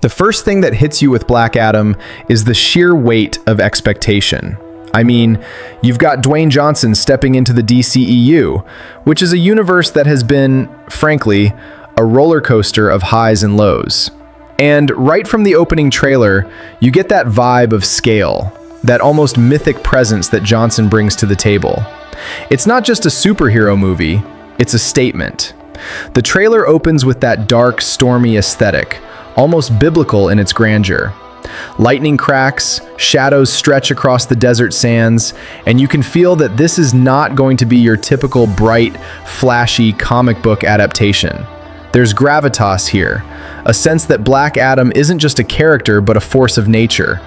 The first thing that hits you with Black Adam is the sheer weight of expectation. I mean, you've got Dwayne Johnson stepping into the DCEU, which is a universe that has been, frankly, a roller coaster of highs and lows. And right from the opening trailer, you get that vibe of scale, that almost mythic presence that Johnson brings to the table. It's not just a superhero movie, it's a statement. The trailer opens with that dark, stormy aesthetic, almost biblical in its grandeur. Lightning cracks, shadows stretch across the desert sands, and you can feel that this is not going to be your typical bright, flashy comic book adaptation. There's gravitas here, a sense that Black Adam isn't just a character but a force of nature,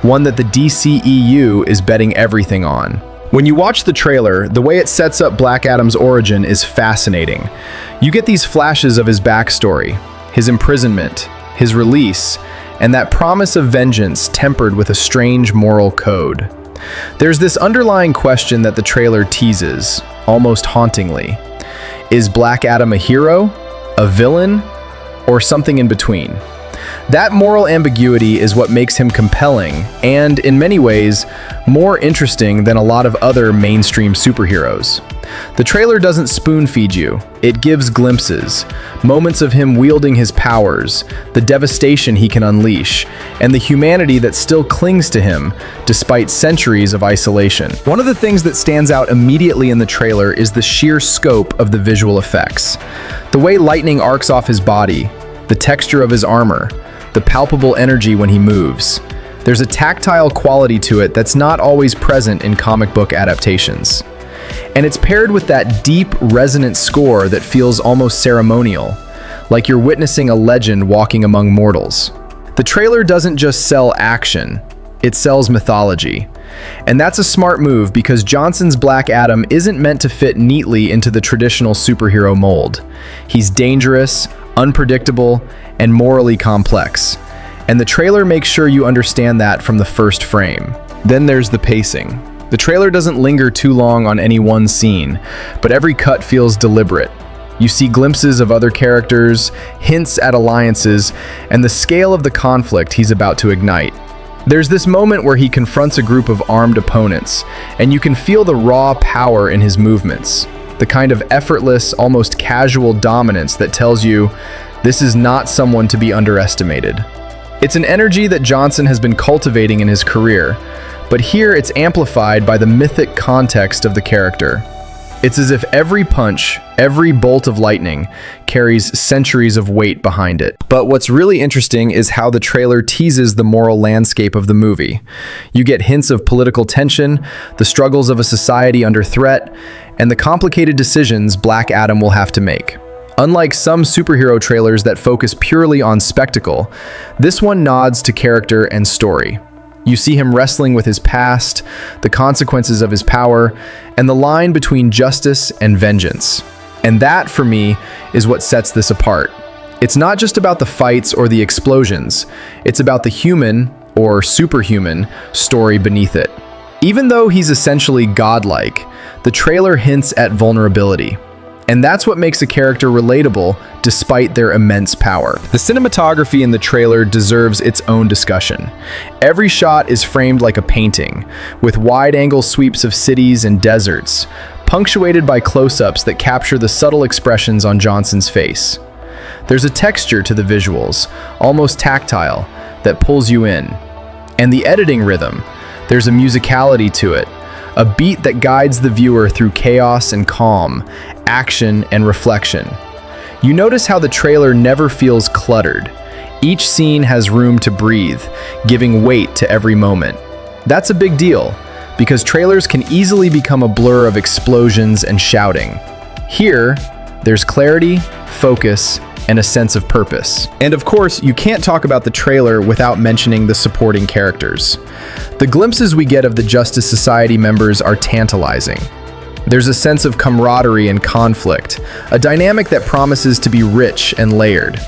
one that the DCEU is betting everything on. When you watch the trailer, the way it sets up Black Adam's origin is fascinating. You get these flashes of his backstory, his imprisonment, his release, and that promise of vengeance tempered with a strange moral code. There's this underlying question that the trailer teases, almost hauntingly. Is Black Adam a hero, a villain, or something in between? That moral ambiguity is what makes him compelling and, in many ways, more interesting than a lot of other mainstream superheroes. The trailer doesn't spoon-feed you. It gives glimpses, moments of him wielding his powers, the devastation he can unleash, and the humanity that still clings to him despite centuries of isolation. One of the things that stands out immediately in the trailer is the sheer scope of the visual effects. The way lightning arcs off his body, the texture of his armor, the palpable energy when he moves. There's a tactile quality to it that's not always present in comic book adaptations. And it's paired with that deep, resonant score that feels almost ceremonial, like you're witnessing a legend walking among mortals. The trailer doesn't just sell action, it sells mythology. And that's a smart move because Johnson's Black Adam isn't meant to fit neatly into the traditional superhero mold. He's dangerous, unpredictable, and morally complex. And the trailer makes sure you understand that from the first frame. Then there's the pacing. The trailer doesn't linger too long on any one scene, but every cut feels deliberate. You see glimpses of other characters, hints at alliances, and the scale of the conflict he's about to ignite. There's this moment where he confronts a group of armed opponents, and you can feel the raw power in his movements, the kind of effortless, almost casual dominance that tells you this is not someone to be underestimated. It's an energy that Johnson has been cultivating in his career, but here it's amplified by the mythic context of the character. It's as if every punch, every bolt of lightning, carries centuries of weight behind it. But what's really interesting is how the trailer teases the moral landscape of the movie. You get hints of political tension, the struggles of a society under threat, and the complicated decisions Black Adam will have to make. Unlike some superhero trailers that focus purely on spectacle, this one nods to character and story. You see him wrestling with his past, the consequences of his power, and the line between justice and vengeance. And that, for me, is what sets this apart. It's not just about the fights or the explosions, it's about the human, or superhuman, story beneath it. Even though he's essentially godlike, the trailer hints at vulnerability. And that's what makes a character relatable despite their immense power. The cinematography in the trailer deserves its own discussion. Every shot is framed like a painting, with wide-angle sweeps of cities and deserts, punctuated by close-ups that capture the subtle expressions on Johnson's face. There's a texture to the visuals, almost tactile, that pulls you in. And the editing rhythm, there's a musicality to it, a beat that guides the viewer through chaos and calm, action and reflection. You notice how the trailer never feels cluttered. Each scene has room to breathe, giving weight to every moment. That's a big deal, because trailers can easily become a blur of explosions and shouting. Here, there's clarity, focus, and a sense of purpose. And of course, you can't talk about the trailer without mentioning the supporting characters. The glimpses we get of the Justice Society members are tantalizing. There's a sense of camaraderie and conflict, a dynamic that promises to be rich and layered.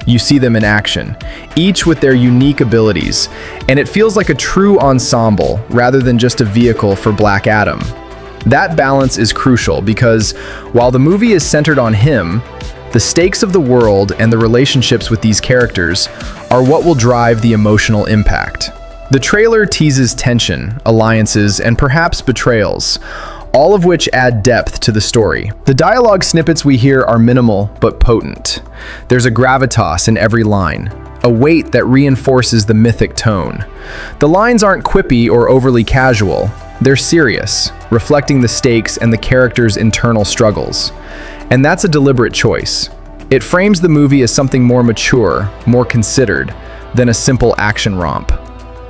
You see them in action, each with their unique abilities, and it feels like a true ensemble rather than just a vehicle for Black Adam. That balance is crucial because while the movie is centered on him, The stakes of the world and the relationships with these characters are what will drive the emotional impact. The trailer teases tension, alliances, and perhaps betrayals, all of which add depth to the story. The dialogue snippets we hear are minimal but potent. There's a gravitas in every line, a weight that reinforces the mythic tone. The lines aren't quippy or overly casual. They're serious, reflecting the stakes and the characters' internal struggles. And that's a deliberate choice. It frames the movie as something more mature, more considered, than a simple action romp.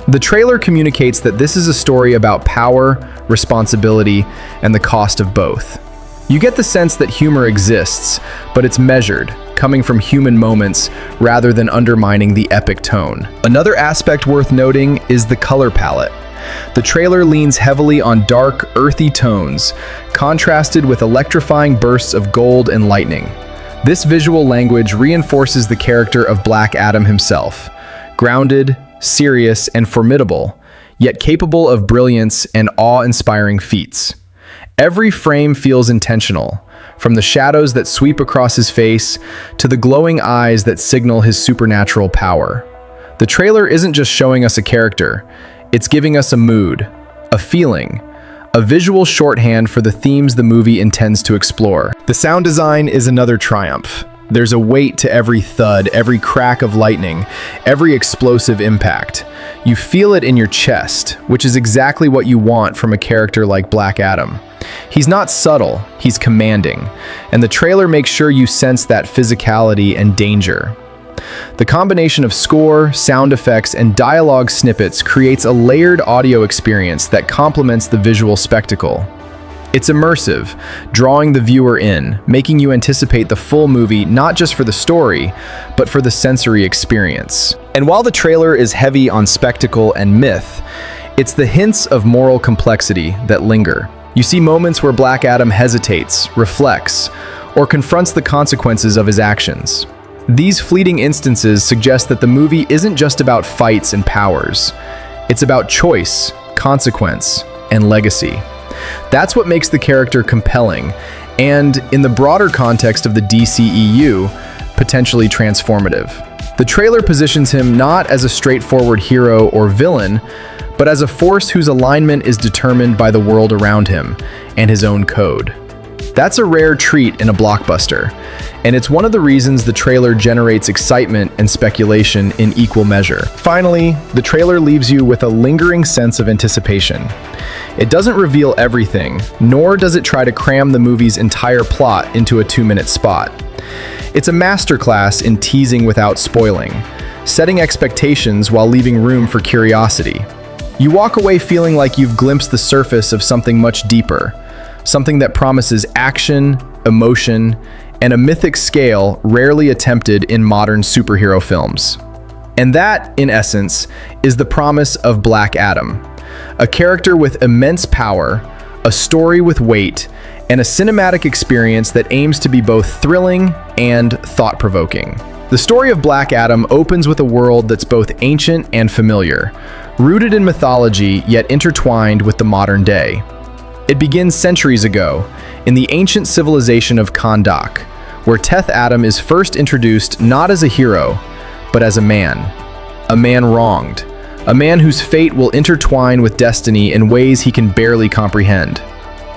The trailer communicates that this is a story about power, responsibility, and the cost of both. You get the sense that humor exists, but it's measured, coming from human moments rather than undermining the epic tone. Another aspect worth noting is the color palette. The trailer leans heavily on dark, earthy tones, contrasted with electrifying bursts of gold and lightning. This visual language reinforces the character of Black Adam himself, grounded, serious, and formidable, yet capable of brilliance and awe-inspiring feats. Every frame feels intentional, from the shadows that sweep across his face to the glowing eyes that signal his supernatural power. The trailer isn't just showing us a character, it's giving us a mood, a feeling, a visual shorthand for the themes the movie intends to explore. The sound design is another triumph. There's a weight to every thud, every crack of lightning, every explosive impact. You feel it in your chest, which is exactly what you want from a character like Black Adam. He's not subtle, he's commanding, and the trailer makes sure you sense that physicality and danger. The combination of score, sound effects, and dialogue snippets creates a layered audio experience that complements the visual spectacle. It's immersive, drawing the viewer in, making you anticipate the full movie not just for the story, but for the sensory experience. And while the trailer is heavy on spectacle and myth, it's the hints of moral complexity that linger. You see moments where Black Adam hesitates, reflects, or confronts the consequences of his actions. These fleeting instances suggest that the movie isn't just about fights and powers. It's about choice, consequence, and legacy. That's what makes the character compelling, and, in the broader context of the DCEU, potentially transformative. The trailer positions him not as a straightforward hero or villain, but as a force whose alignment is determined by the world around him and his own code. That's a rare treat in a blockbuster, and it's one of the reasons the trailer generates excitement and speculation in equal measure. Finally, the trailer leaves you with a lingering sense of anticipation. It doesn't reveal everything, nor does it try to cram the movie's entire plot into a 2-minute spot. It's a masterclass in teasing without spoiling, setting expectations while leaving room for curiosity. You walk away feeling like you've glimpsed the surface of something much deeper, something that promises action, emotion, and a mythic scale rarely attempted in modern superhero films. And that, in essence, is the promise of Black Adam, a character with immense power, a story with weight, and a cinematic experience that aims to be both thrilling and thought-provoking. The story of Black Adam opens with a world that's both ancient and familiar, rooted in mythology yet intertwined with the modern day. It begins centuries ago, in the ancient civilization of Kahndaq, where Teth Adam is first introduced not as a hero, but as a man wronged, a man whose fate will intertwine with destiny in ways he can barely comprehend.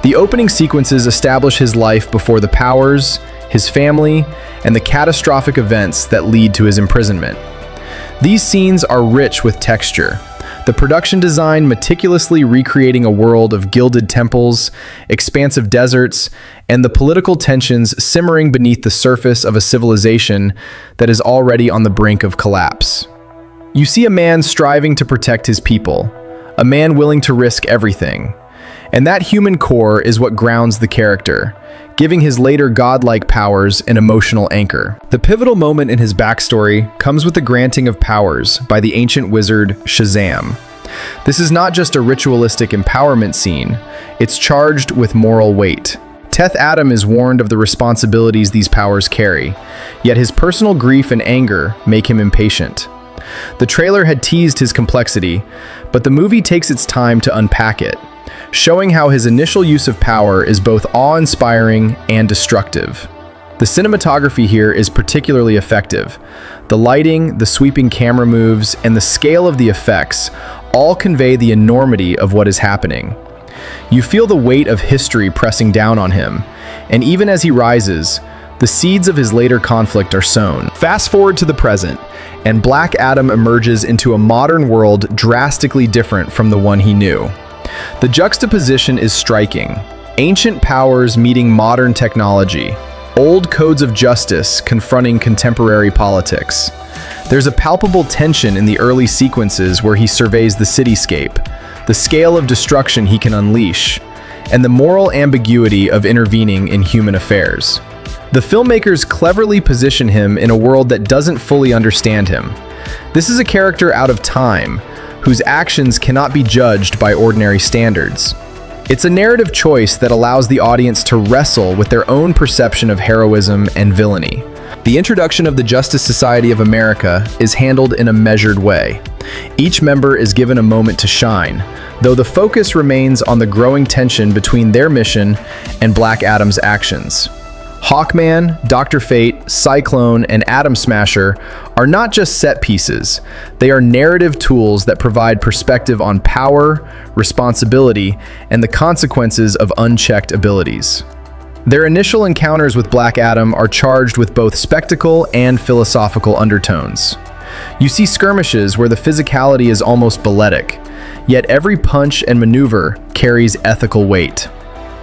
The opening sequences establish his life before the powers, his family, and the catastrophic events that lead to his imprisonment. These scenes are rich with texture, the production design meticulously recreating a world of gilded temples, expansive deserts, and the political tensions simmering beneath the surface of a civilization that is already on the brink of collapse. You see a man striving to protect his people, a man willing to risk everything. And that human core is what grounds the character, giving his later godlike powers an emotional anchor. The pivotal moment in his backstory comes with the granting of powers by the ancient wizard Shazam. This is not just a ritualistic empowerment scene, it's charged with moral weight. Teth Adam is warned of the responsibilities these powers carry, yet his personal grief and anger make him impatient. The trailer had teased his complexity, but the movie takes its time to unpack it, showing how his initial use of power is both awe-inspiring and destructive. The cinematography here is particularly effective. The lighting, the sweeping camera moves, and the scale of the effects all convey the enormity of what is happening. You feel the weight of history pressing down on him, and even as he rises, the seeds of his later conflict are sown. Fast forward to the present, and Black Adam emerges into a modern world drastically different from the one he knew. The juxtaposition is striking. Ancient powers meeting modern technology. Old codes of justice confronting contemporary politics. There's a palpable tension in the early sequences where he surveys the cityscape, the scale of destruction he can unleash, and the moral ambiguity of intervening in human affairs. The filmmakers cleverly position him in a world that doesn't fully understand him. This is a character out of time, whose actions cannot be judged by ordinary standards. It's a narrative choice that allows the audience to wrestle with their own perception of heroism and villainy. The introduction of the Justice Society of America is handled in a measured way. Each member is given a moment to shine, though the focus remains on the growing tension between their mission and Black Adam's actions. Hawkman, Dr. Fate, Cyclone, and Atom Smasher are not just set pieces. They are narrative tools that provide perspective on power, responsibility, and the consequences of unchecked abilities. Their initial encounters with Black Adam are charged with both spectacle and philosophical undertones. You see skirmishes where the physicality is almost balletic, yet every punch and maneuver carries ethical weight.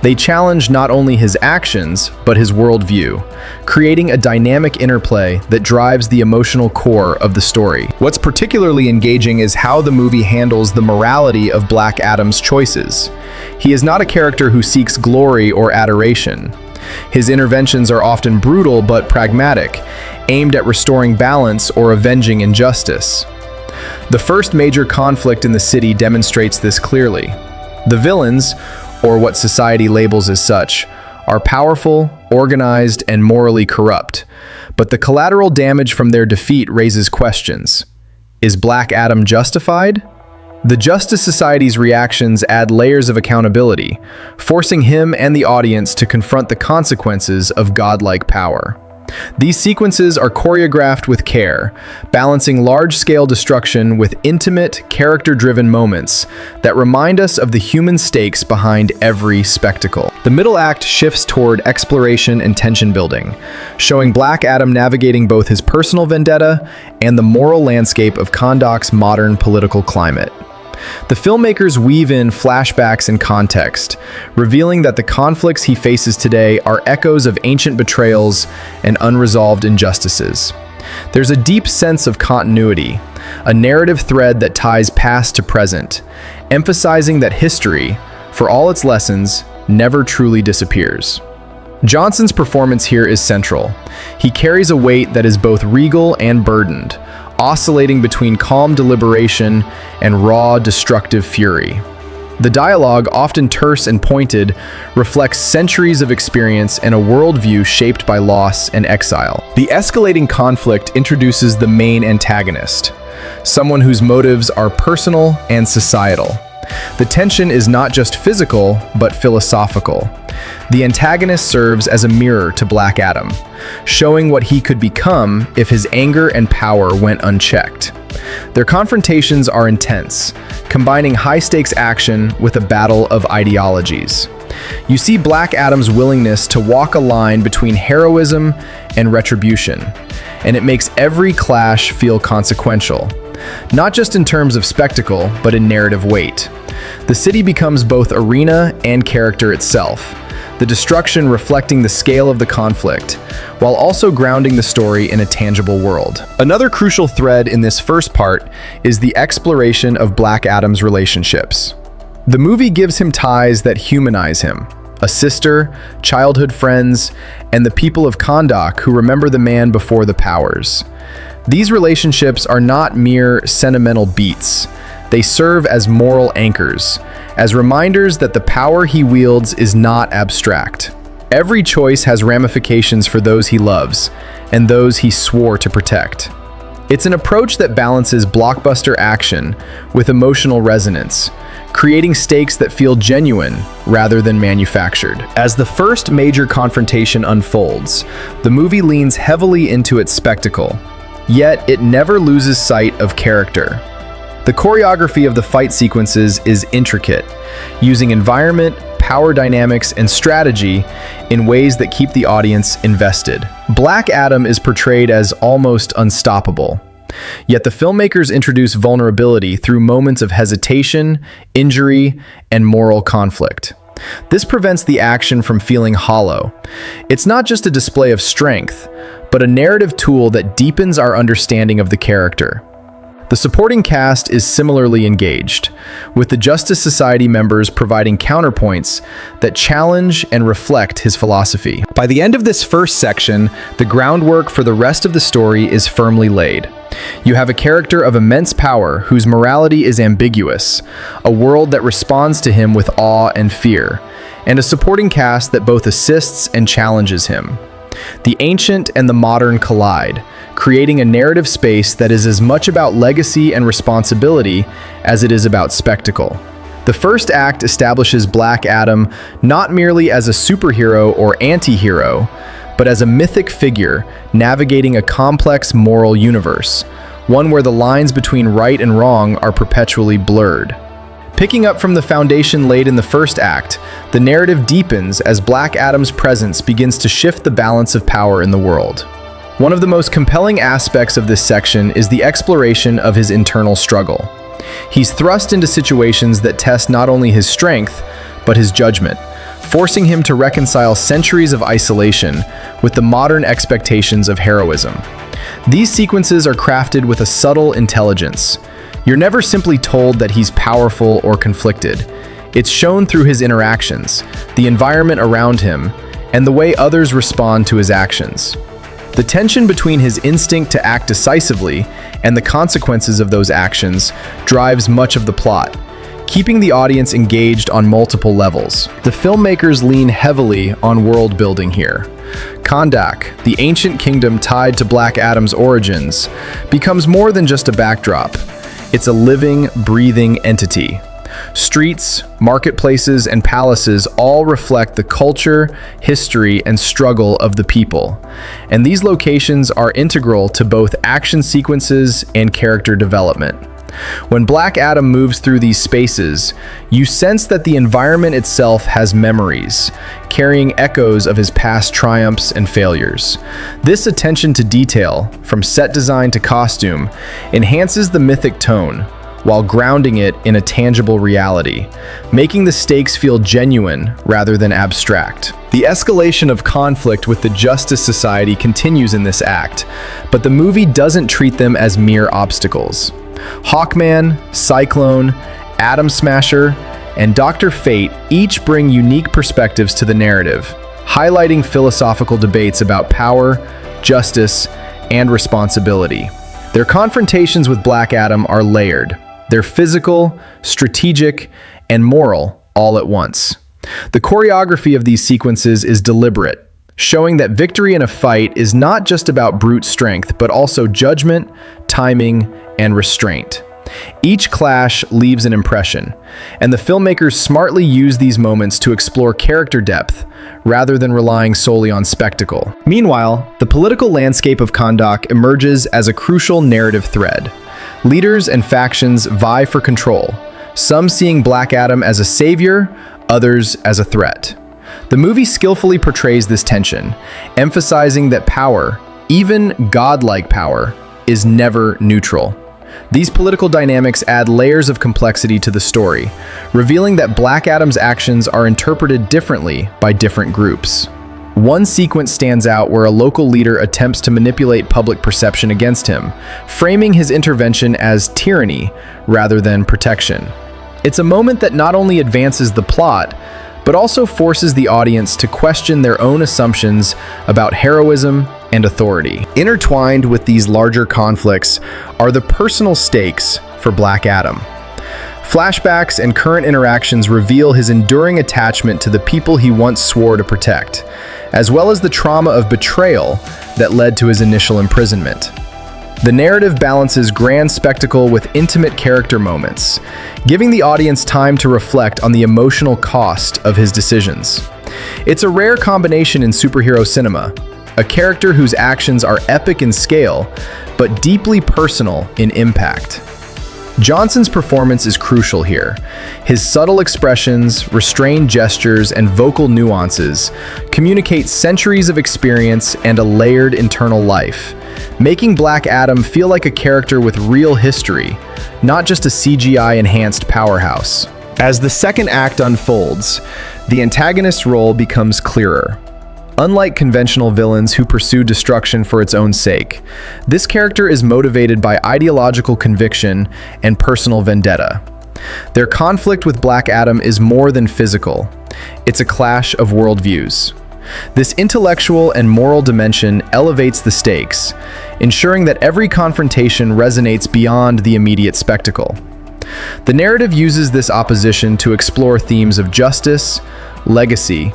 They challenge not only his actions, but his worldview, creating a dynamic interplay that drives the emotional core of the story. What's particularly engaging is how the movie handles the morality of Black Adam's choices. He is not a character who seeks glory or adoration. His interventions are often brutal but pragmatic, aimed at restoring balance or avenging injustice. The first major conflict in the city demonstrates this clearly. The villains, or what society labels as such, are powerful, organized, and morally corrupt. But the collateral damage from their defeat raises questions. Is Black Adam justified? The Justice Society's reactions add layers of accountability, forcing him and the audience to confront the consequences of godlike power. These sequences are choreographed with care, balancing large-scale destruction with intimate, character-driven moments that remind us of the human stakes behind every spectacle. The middle act shifts toward exploration and tension building, showing Black Adam navigating both his personal vendetta and the moral landscape of Kahndaq's modern political climate. The filmmakers weave in flashbacks and context, revealing that the conflicts he faces today are echoes of ancient betrayals and unresolved injustices. There's a deep sense of continuity, a narrative thread that ties past to present, emphasizing that history, for all its lessons, never truly disappears. Johnson's performance here is central. He carries a weight that is both regal and burdened, oscillating between calm deliberation and raw, destructive fury. The dialogue, often terse and pointed, reflects centuries of experience and a worldview shaped by loss and exile. The escalating conflict introduces the main antagonist, someone whose motives are personal and societal. The tension is not just physical, but philosophical. The antagonist serves as a mirror to Black Adam, showing what he could become if his anger and power went unchecked. Their confrontations are intense, combining high-stakes action with a battle of ideologies. You see Black Adam's willingness to walk a line between heroism and retribution, and it makes every clash feel consequential, not just in terms of spectacle, but in narrative weight. The city becomes both arena and character itself, the destruction reflecting the scale of the conflict, while also grounding the story in a tangible world. Another crucial thread in this first part is the exploration of Black Adam's relationships. The movie gives him ties that humanize him: a sister, childhood friends, and the people of Kahndaq who remember the man before the powers. These relationships are not mere sentimental beats. They serve as moral anchors, as reminders that the power he wields is not abstract. Every choice has ramifications for those he loves and those he swore to protect. It's an approach that balances blockbuster action with emotional resonance, creating stakes that feel genuine rather than manufactured. As the first major confrontation unfolds, the movie leans heavily into its spectacle, yet it never loses sight of character. The choreography of the fight sequences is intricate, using environment, power dynamics, and strategy in ways that keep the audience invested. Black Adam is portrayed as almost unstoppable, yet the filmmakers introduce vulnerability through moments of hesitation, injury, and moral conflict. This prevents the action from feeling hollow. It's not just a display of strength, but a narrative tool that deepens our understanding of the character. The supporting cast is similarly engaged, with the Justice Society members providing counterpoints that challenge and reflect his philosophy. By the end of this first section, the groundwork for the rest of the story is firmly laid. You have a character of immense power whose morality is ambiguous, a world that responds to him with awe and fear, and a supporting cast that both assists and challenges him. The ancient and the modern collide, creating a narrative space that is as much about legacy and responsibility as it is about spectacle. The first act establishes Black Adam not merely as a superhero or anti-hero, but as a mythic figure navigating a complex moral universe, one where the lines between right and wrong are perpetually blurred. Picking up from the foundation laid in the first act, the narrative deepens as Black Adam's presence begins to shift the balance of power in the world. One of the most compelling aspects of this section is the exploration of his internal struggle. He's thrust into situations that test not only his strength, but his judgment, forcing him to reconcile centuries of isolation with the modern expectations of heroism. These sequences are crafted with a subtle intelligence. You're never simply told that he's powerful or conflicted. It's shown through his interactions, the environment around him, and the way others respond to his actions. The tension between his instinct to act decisively and the consequences of those actions drives much of the plot, keeping the audience engaged on multiple levels. The filmmakers lean heavily on world building here. Kahndaq, the ancient kingdom tied to Black Adam's origins, becomes more than just a backdrop. It's a living, breathing entity. Streets, marketplaces, and palaces all reflect the culture, history, and struggle of the people. And these locations are integral to both action sequences and character development. When Black Adam moves through these spaces, you sense that the environment itself has memories, carrying echoes of his past triumphs and failures. This attention to detail, from set design to costume, enhances the mythic tone, while grounding it in a tangible reality, making the stakes feel genuine rather than abstract. The escalation of conflict with the Justice Society continues in this act, but the movie doesn't treat them as mere obstacles. Hawkman, Cyclone, Atom Smasher, and Dr. Fate each bring unique perspectives to the narrative, highlighting philosophical debates about power, justice, and responsibility. Their confrontations with Black Adam are layered. They're physical, strategic, and moral all at once. The choreography of these sequences is deliberate, showing that victory in a fight is not just about brute strength, but also judgment, timing, and restraint. Each clash leaves an impression, and the filmmakers smartly use these moments to explore character depth rather than relying solely on spectacle. Meanwhile, the political landscape of Kahndaq emerges as a crucial narrative thread. Leaders and factions vie for control, some seeing Black Adam as a savior, others as a threat. The movie skillfully portrays this tension, emphasizing that power, even godlike power, is never neutral. These political dynamics add layers of complexity to the story, revealing that Black Adam's actions are interpreted differently by different groups. One sequence stands out where a local leader attempts to manipulate public perception against him, framing his intervention as tyranny rather than protection. It's a moment that not only advances the plot, but also forces the audience to question their own assumptions about heroism and authority. Intertwined with these larger conflicts are the personal stakes for Black Adam. Flashbacks and current interactions reveal his enduring attachment to the people he once swore to protect, as well as the trauma of betrayal that led to his initial imprisonment. The narrative balances grand spectacle with intimate character moments, giving the audience time to reflect on the emotional cost of his decisions. It's a rare combination in superhero cinema, a character whose actions are epic in scale, but deeply personal in impact. Johnson's performance is crucial here. His subtle expressions, restrained gestures, and vocal nuances communicate centuries of experience and a layered internal life, making Black Adam feel like a character with real history, not just a CGI-enhanced powerhouse. As the second act unfolds, the antagonist's role becomes clearer. Unlike conventional villains who pursue destruction for its own sake, this character is motivated by ideological conviction and personal vendetta. Their conflict with Black Adam is more than physical. It's a clash of worldviews. This intellectual and moral dimension elevates the stakes, ensuring that every confrontation resonates beyond the immediate spectacle. The narrative uses this opposition to explore themes of justice, legacy,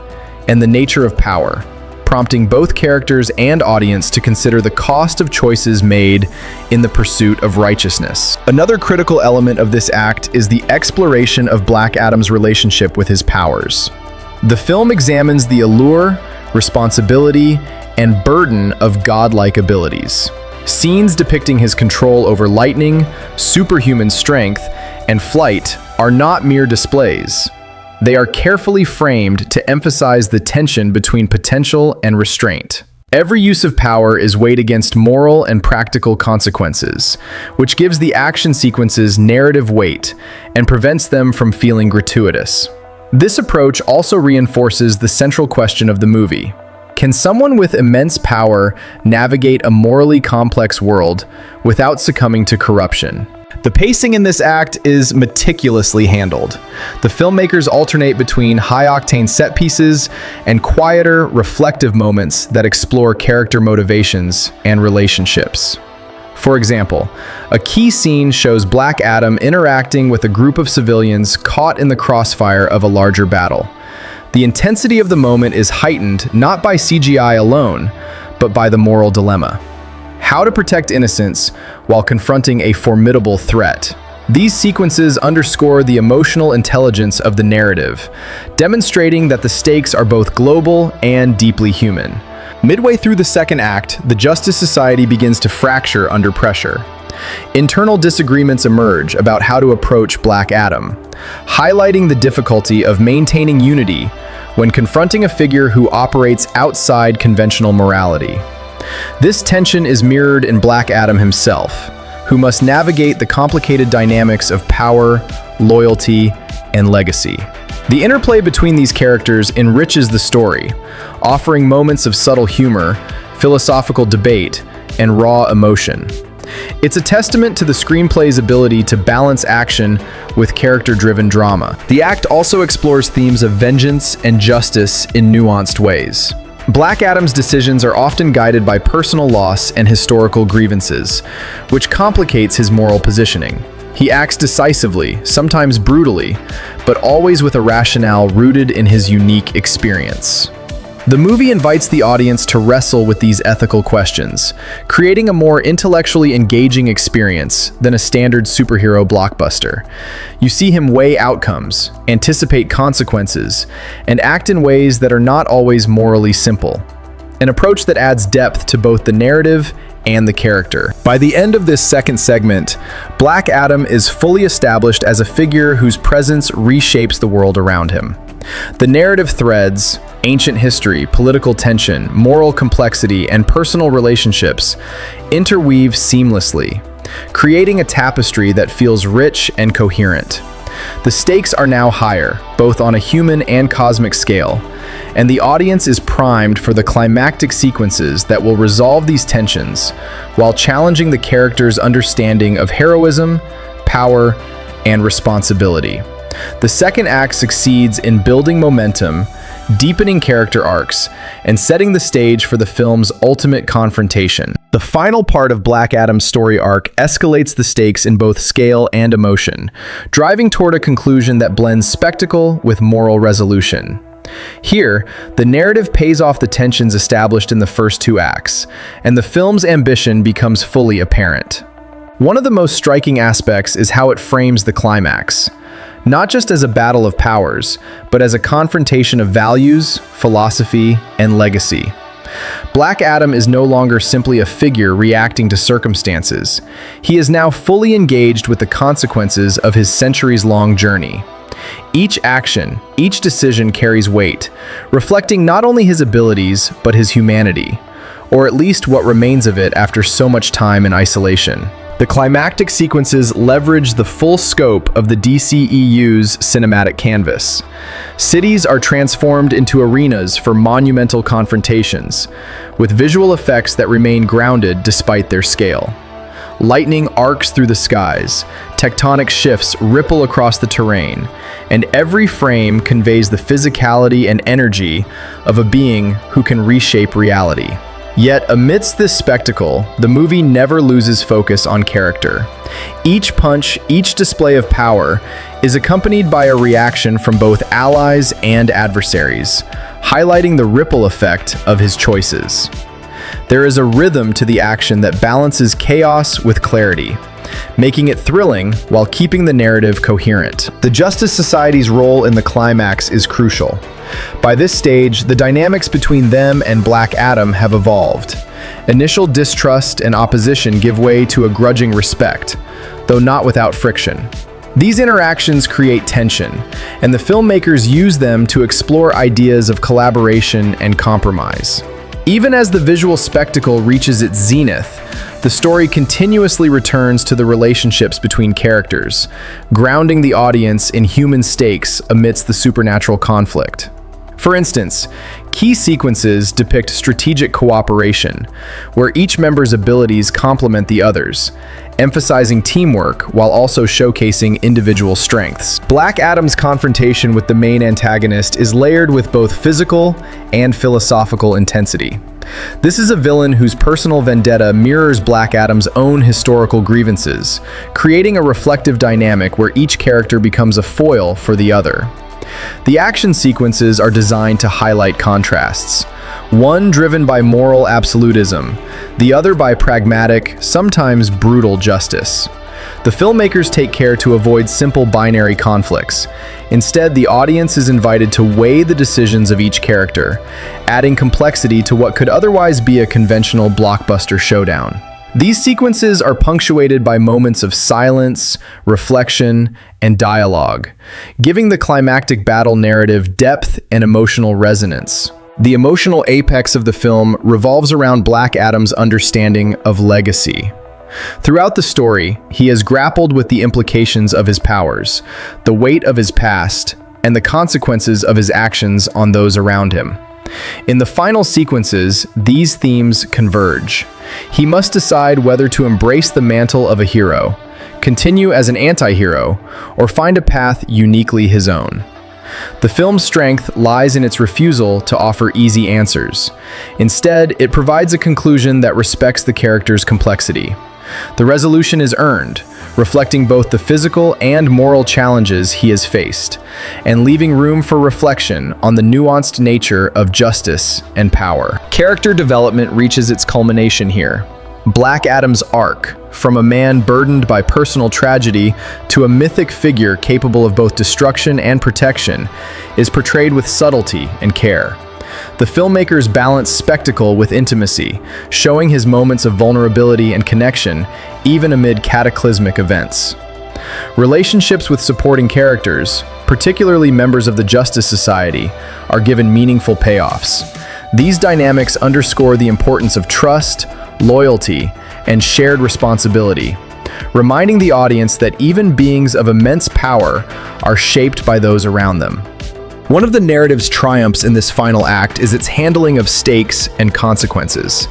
and the nature of power, prompting both characters and audience to consider the cost of choices made in the pursuit of righteousness. Another critical element of this act is the exploration of Black Adam's relationship with his powers. The film examines the allure, responsibility, and burden of godlike abilities. Scenes depicting his control over lightning, superhuman strength, and flight are not mere displays. They are carefully framed to emphasize the tension between potential and restraint. Every use of power is weighed against moral and practical consequences, which gives the action sequences narrative weight and prevents them from feeling gratuitous. This approach also reinforces the central question of the movie. Can someone with immense power navigate a morally complex world without succumbing to corruption? The pacing in this act is meticulously handled. The filmmakers alternate between high-octane set pieces and quieter, reflective moments that explore character motivations and relationships. For example, a key scene shows Black Adam interacting with a group of civilians caught in the crossfire of a larger battle. The intensity of the moment is heightened not by CGI alone, but by the moral dilemma. How to protect innocence while confronting a formidable threat. These sequences underscore the emotional intelligence of the narrative, demonstrating that the stakes are both global and deeply human. Midway through the second act, the Justice Society begins to fracture under pressure. Internal disagreements emerge about how to approach Black Adam, highlighting the difficulty of maintaining unity when confronting a figure who operates outside conventional morality. This tension is mirrored in Black Adam himself, who must navigate the complicated dynamics of power, loyalty, and legacy. The interplay between these characters enriches the story, offering moments of subtle humor, philosophical debate, and raw emotion. It's a testament to the screenplay's ability to balance action with character-driven drama. The act also explores themes of vengeance and justice in nuanced ways. Black Adam's decisions are often guided by personal loss and historical grievances, which complicates his moral positioning. He acts decisively, sometimes brutally, but always with a rationale rooted in his unique experience. The movie invites the audience to wrestle with these ethical questions, creating a more intellectually engaging experience than a standard superhero blockbuster. You see him weigh outcomes, anticipate consequences, and act in ways that are not always morally simple. An approach that adds depth to both the narrative and the character. By the end of this second segment, Black Adam is fully established as a figure whose presence reshapes the world around him. The narrative threads, ancient history, political tension, moral complexity, and personal relationships interweave seamlessly, creating a tapestry that feels rich and coherent. The stakes are now higher, both on a human and cosmic scale, and the audience is primed for the climactic sequences that will resolve these tensions while challenging the character's understanding of heroism, power, and responsibility. The second act succeeds in building momentum, deepening character arcs, and setting the stage for the film's ultimate confrontation. The final part of Black Adam's story arc escalates the stakes in both scale and emotion, driving toward a conclusion that blends spectacle with moral resolution. Here, the narrative pays off the tensions established in the first two acts, and the film's ambition becomes fully apparent. One of the most striking aspects is how it frames the climax, not just as a battle of powers, but as a confrontation of values, philosophy, and legacy. Black Adam is no longer simply a figure reacting to circumstances. He is now fully engaged with the consequences of his centuries-long journey. Each action, each decision carries weight, reflecting not only his abilities, but his humanity, or at least what remains of it after so much time in isolation. The climactic sequences leverage the full scope of the DCEU's cinematic canvas. Cities are transformed into arenas for monumental confrontations, with visual effects that remain grounded despite their scale. Lightning arcs through the skies, tectonic shifts ripple across the terrain, and every frame conveys the physicality and energy of a being who can reshape reality. Yet amidst this spectacle, the movie never loses focus on character. Each punch, each display of power, is accompanied by a reaction from both allies and adversaries, highlighting the ripple effect of his choices. There is a rhythm to the action that balances chaos with clarity, making it thrilling while keeping the narrative coherent. The Justice Society's role in the climax is crucial. By this stage, the dynamics between them and Black Adam have evolved. Initial distrust and opposition give way to a grudging respect, though not without friction. These interactions create tension, and the filmmakers use them to explore ideas of collaboration and compromise. Even as the visual spectacle reaches its zenith, the story continuously returns to the relationships between characters, grounding the audience in human stakes amidst the supernatural conflict. For instance, key sequences depict strategic cooperation, where each member's abilities complement the others, emphasizing teamwork while also showcasing individual strengths. Black Adam's confrontation with the main antagonist is layered with both physical and philosophical intensity. This is a villain whose personal vendetta mirrors Black Adam's own historical grievances, creating a reflective dynamic where each character becomes a foil for the other. The action sequences are designed to highlight contrasts, one driven by moral absolutism, the other by pragmatic, sometimes brutal justice. The filmmakers take care to avoid simple binary conflicts. Instead, the audience is invited to weigh the decisions of each character, adding complexity to what could otherwise be a conventional blockbuster showdown. These sequences are punctuated by moments of silence, reflection, and dialogue, giving the climactic battle narrative depth and emotional resonance. The emotional apex of the film revolves around Black Adam's understanding of legacy. Throughout the story, he has grappled with the implications of his powers, the weight of his past, and the consequences of his actions on those around him. In the final sequences, these themes converge. He must decide whether to embrace the mantle of a hero, continue as an anti-hero, or find a path uniquely his own. The film's strength lies in its refusal to offer easy answers. Instead, it provides a conclusion that respects the character's complexity. The resolution is earned, reflecting both the physical and moral challenges he has faced, and leaving room for reflection on the nuanced nature of justice and power. Character development reaches its culmination here. Black Adam's arc, from a man burdened by personal tragedy to a mythic figure capable of both destruction and protection, is portrayed with subtlety and care. The filmmakers balance spectacle with intimacy, showing his moments of vulnerability and connection, even amid cataclysmic events. Relationships with supporting characters, particularly members of the Justice Society, are given meaningful payoffs. These dynamics underscore the importance of trust, loyalty, and shared responsibility, reminding the audience that even beings of immense power are shaped by those around them. One of the narrative's triumphs in this final act is its handling of stakes and consequences.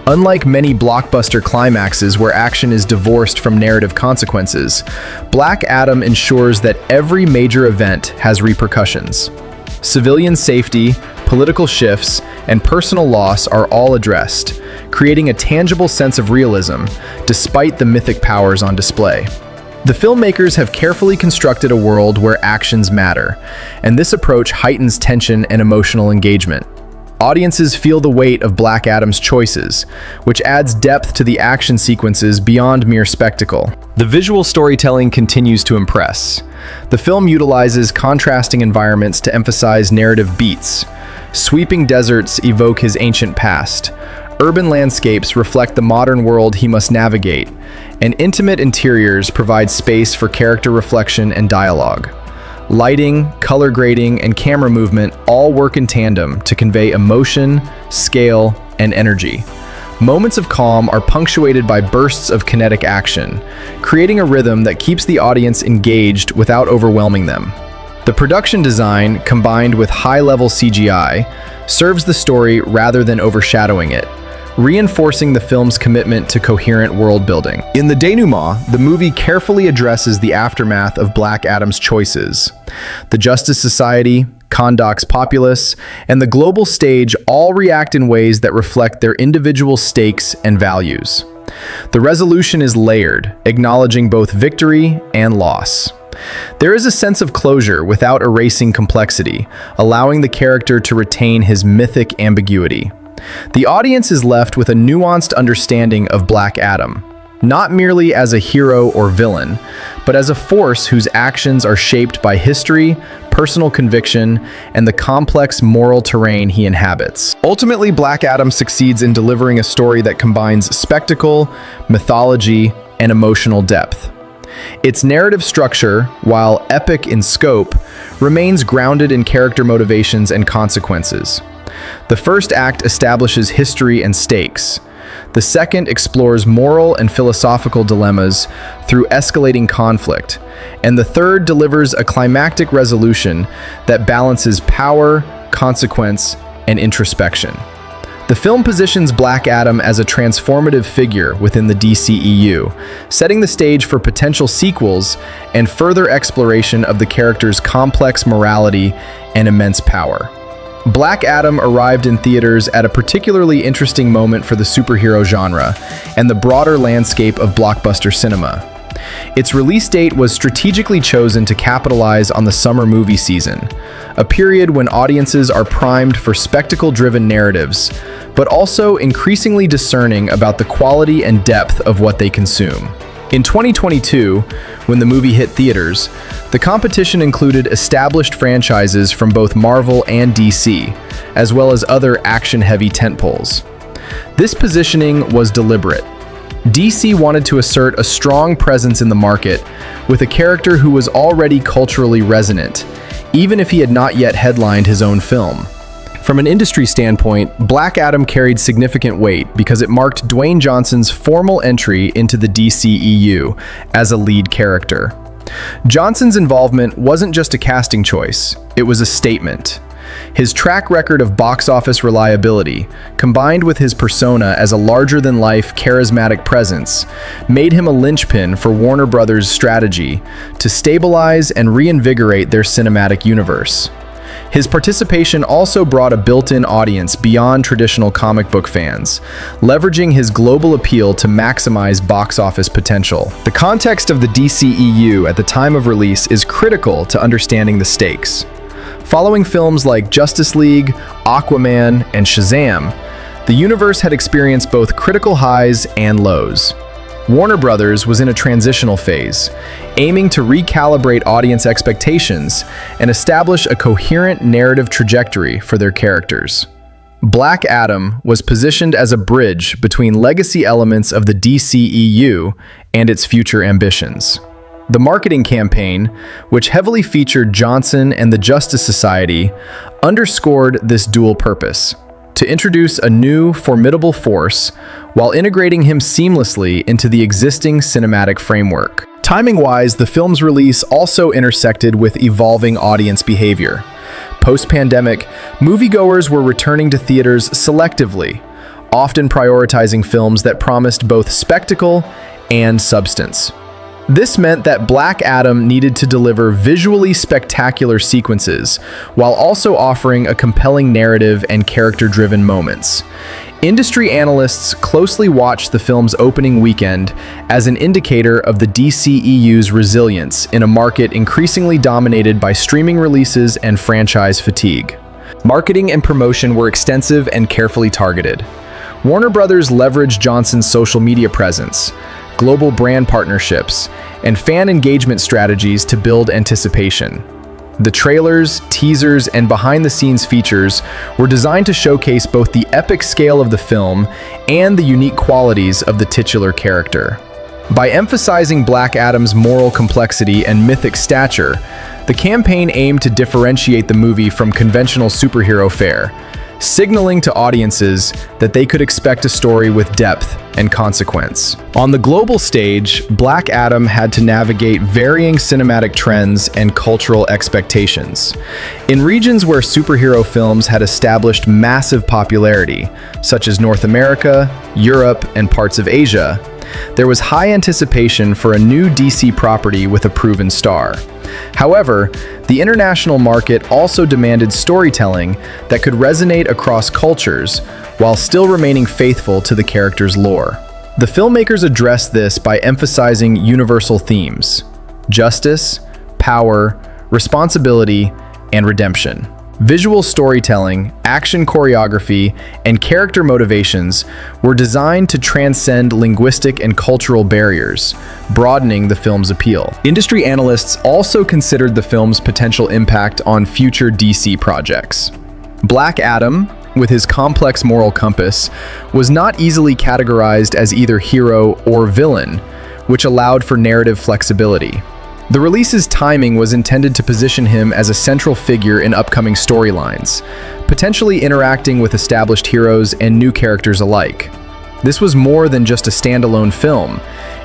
Unlike many blockbuster climaxes where action is divorced from narrative consequences, Black Adam ensures that every major event has repercussions. Civilian safety, political shifts, and personal loss are all addressed, creating a tangible sense of realism despite the mythic powers on display. The filmmakers have carefully constructed a world where actions matter, and this approach heightens tension and emotional engagement. Audiences feel the weight of Black Adam's choices, which adds depth to the action sequences beyond mere spectacle. The visual storytelling continues to impress. The film utilizes contrasting environments to emphasize narrative beats. Sweeping deserts evoke his ancient past. Urban landscapes reflect the modern world he must navigate, and intimate interiors provide space for character reflection and dialogue. Lighting, color grading, and camera movement all work in tandem to convey emotion, scale, and energy. Moments of calm are punctuated by bursts of kinetic action, creating a rhythm that keeps the audience engaged without overwhelming them. The production design, combined with high-level CGI, serves the story rather than overshadowing it, reinforcing the film's commitment to coherent world-building. In the denouement, the movie carefully addresses the aftermath of Black Adam's choices. The Justice Society, Kahndaq's populace, and the global stage all react in ways that reflect their individual stakes and values. The resolution is layered, acknowledging both victory and loss. There is a sense of closure without erasing complexity, allowing the character to retain his mythic ambiguity. The audience is left with a nuanced understanding of Black Adam, not merely as a hero or villain, but as a force whose actions are shaped by history, personal conviction, and the complex moral terrain he inhabits. Ultimately, Black Adam succeeds in delivering a story that combines spectacle, mythology, and emotional depth. Its narrative structure, while epic in scope, remains grounded in character motivations and consequences. The first act establishes history and stakes. The second explores moral and philosophical dilemmas through escalating conflict. And the third delivers a climactic resolution that balances power, consequence, and introspection. The film positions Black Adam as a transformative figure within the DCEU, setting the stage for potential sequels and further exploration of the character's complex morality and immense power. Black Adam arrived in theaters at a particularly interesting moment for the superhero genre and the broader landscape of blockbuster cinema. Its release date was strategically chosen to capitalize on the summer movie season, a period when audiences are primed for spectacle-driven narratives, but also increasingly discerning about the quality and depth of what they consume. In 2022, when the movie hit theaters, the competition included established franchises from both Marvel and DC, as well as other action-heavy tentpoles. This positioning was deliberate. DC wanted to assert a strong presence in the market with a character who was already culturally resonant, even if he had not yet headlined his own film. From an industry standpoint, Black Adam carried significant weight because it marked Dwayne Johnson's formal entry into the DCEU as a lead character. Johnson's involvement wasn't just a casting choice, it was a statement. His track record of box office reliability, combined with his persona as a larger-than-life, charismatic presence, made him a linchpin for Warner Brothers' strategy to stabilize and reinvigorate their cinematic universe. His participation also brought a built-in audience beyond traditional comic book fans, leveraging his global appeal to maximize box office potential. The context of the DCEU at the time of release is critical to understanding the stakes. Following films like Justice League, Aquaman, and Shazam, the universe had experienced both critical highs and lows. Warner Brothers was in a transitional phase, aiming to recalibrate audience expectations and establish a coherent narrative trajectory for their characters. Black Adam was positioned as a bridge between legacy elements of the DCEU and its future ambitions. The marketing campaign, which heavily featured Johnson and the Justice Society, underscored this dual purpose: to introduce a new, formidable force while integrating him seamlessly into the existing cinematic framework. Timing-wise, the film's release also intersected with evolving audience behavior. Post-pandemic, moviegoers were returning to theaters selectively, often prioritizing films that promised both spectacle and substance. This meant that Black Adam needed to deliver visually spectacular sequences, while also offering a compelling narrative and character-driven moments. Industry analysts closely watched the film's opening weekend as an indicator of the DCEU's resilience in a market increasingly dominated by streaming releases and franchise fatigue. Marketing and promotion were extensive and carefully targeted. Warner Brothers leveraged Johnson's social media presence, global brand partnerships, and fan engagement strategies to build anticipation. The trailers, teasers, and behind-the-scenes features were designed to showcase both the epic scale of the film and the unique qualities of the titular character. By emphasizing Black Adam's moral complexity and mythic stature, the campaign aimed to differentiate the movie from conventional superhero fare, signaling to audiences that they could expect a story with depth and consequence. On the global stage, Black Adam had to navigate varying cinematic trends and cultural expectations. In regions where superhero films had established massive popularity, such as North America, Europe, and parts of Asia, there was high anticipation for a new DC property with a proven star. However, the international market also demanded storytelling that could resonate across cultures while still remaining faithful to the character's lore. The filmmakers addressed this by emphasizing universal themes: justice, power, responsibility, and redemption. Visual storytelling, action choreography, and character motivations were designed to transcend linguistic and cultural barriers, broadening the film's appeal. Industry analysts also considered the film's potential impact on future DC projects. Black Adam, with his complex moral compass, was not easily categorized as either hero or villain, which allowed for narrative flexibility. The release's timing was intended to position him as a central figure in upcoming storylines, potentially interacting with established heroes and new characters alike. This was more than just a standalone film.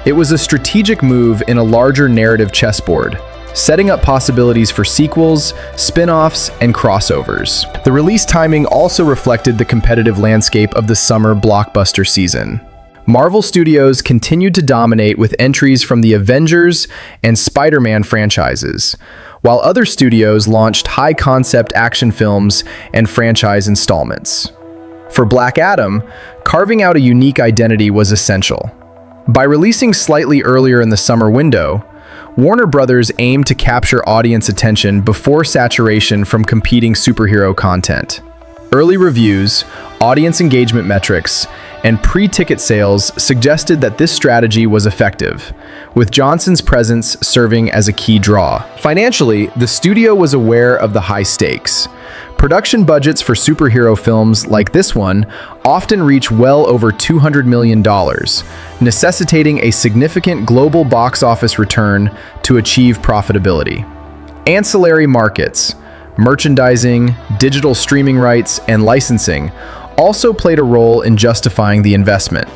It was a strategic move in a larger narrative chessboard, setting up possibilities for sequels, spin-offs, and crossovers. The release timing also reflected the competitive landscape of the summer blockbuster season. Marvel Studios continued to dominate with entries from the Avengers and Spider-Man franchises, while other studios launched high-concept action films and franchise installments. For Black Adam, carving out a unique identity was essential. By releasing slightly earlier in the summer window, Warner Brothers aimed to capture audience attention before saturation from competing superhero content. Early reviews, audience engagement metrics, and pre-ticket sales suggested that this strategy was effective, with Johnson's presence serving as a key draw. Financially, the studio was aware of the high stakes. Production budgets for superhero films like this one often reach well over $200 million, necessitating a significant global box office return to achieve profitability. Ancillary markets, merchandising, digital streaming rights, and licensing also played a role in justifying the investment.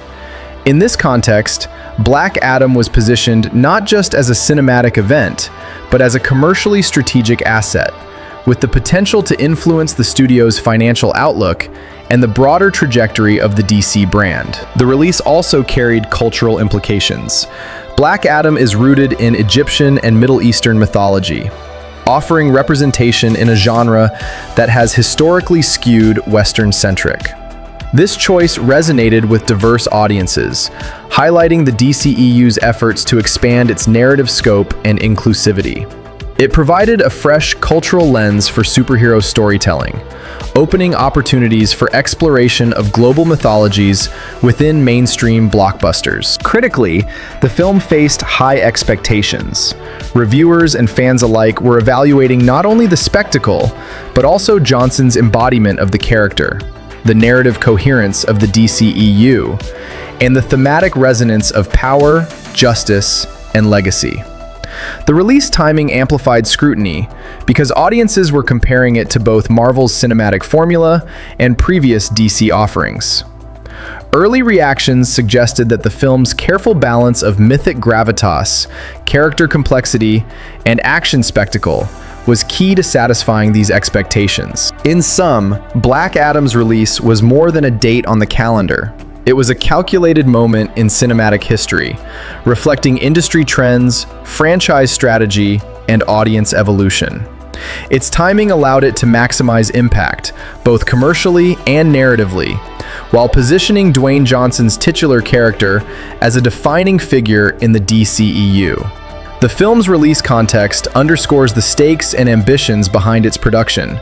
In this context, Black Adam was positioned not just as a cinematic event, but as a commercially strategic asset, with the potential to influence the studio's financial outlook and the broader trajectory of the DC brand. The release also carried cultural implications. Black Adam is rooted in Egyptian and Middle Eastern mythology, offering representation in a genre that has historically skewed Western-centric. This choice resonated with diverse audiences, highlighting the DCEU's efforts to expand its narrative scope and inclusivity. It provided a fresh cultural lens for superhero storytelling, opening opportunities for exploration of global mythologies within mainstream blockbusters. Critically, the film faced high expectations. Reviewers and fans alike were evaluating not only the spectacle, but also Johnson's embodiment of the character, the narrative coherence of the DCEU, and the thematic resonance of power, justice, and legacy. The release timing amplified scrutiny because audiences were comparing it to both Marvel's cinematic formula and previous DC offerings. Early reactions suggested that the film's careful balance of mythic gravitas, character complexity, and action spectacle was key to satisfying these expectations. In sum, Black Adam's release was more than a date on the calendar. It was a calculated moment in cinematic history, reflecting industry trends, franchise strategy, and audience evolution. Its timing allowed it to maximize impact, both commercially and narratively, while positioning Dwayne Johnson's titular character as a defining figure in the DCEU. The film's release context underscores the stakes and ambitions behind its production,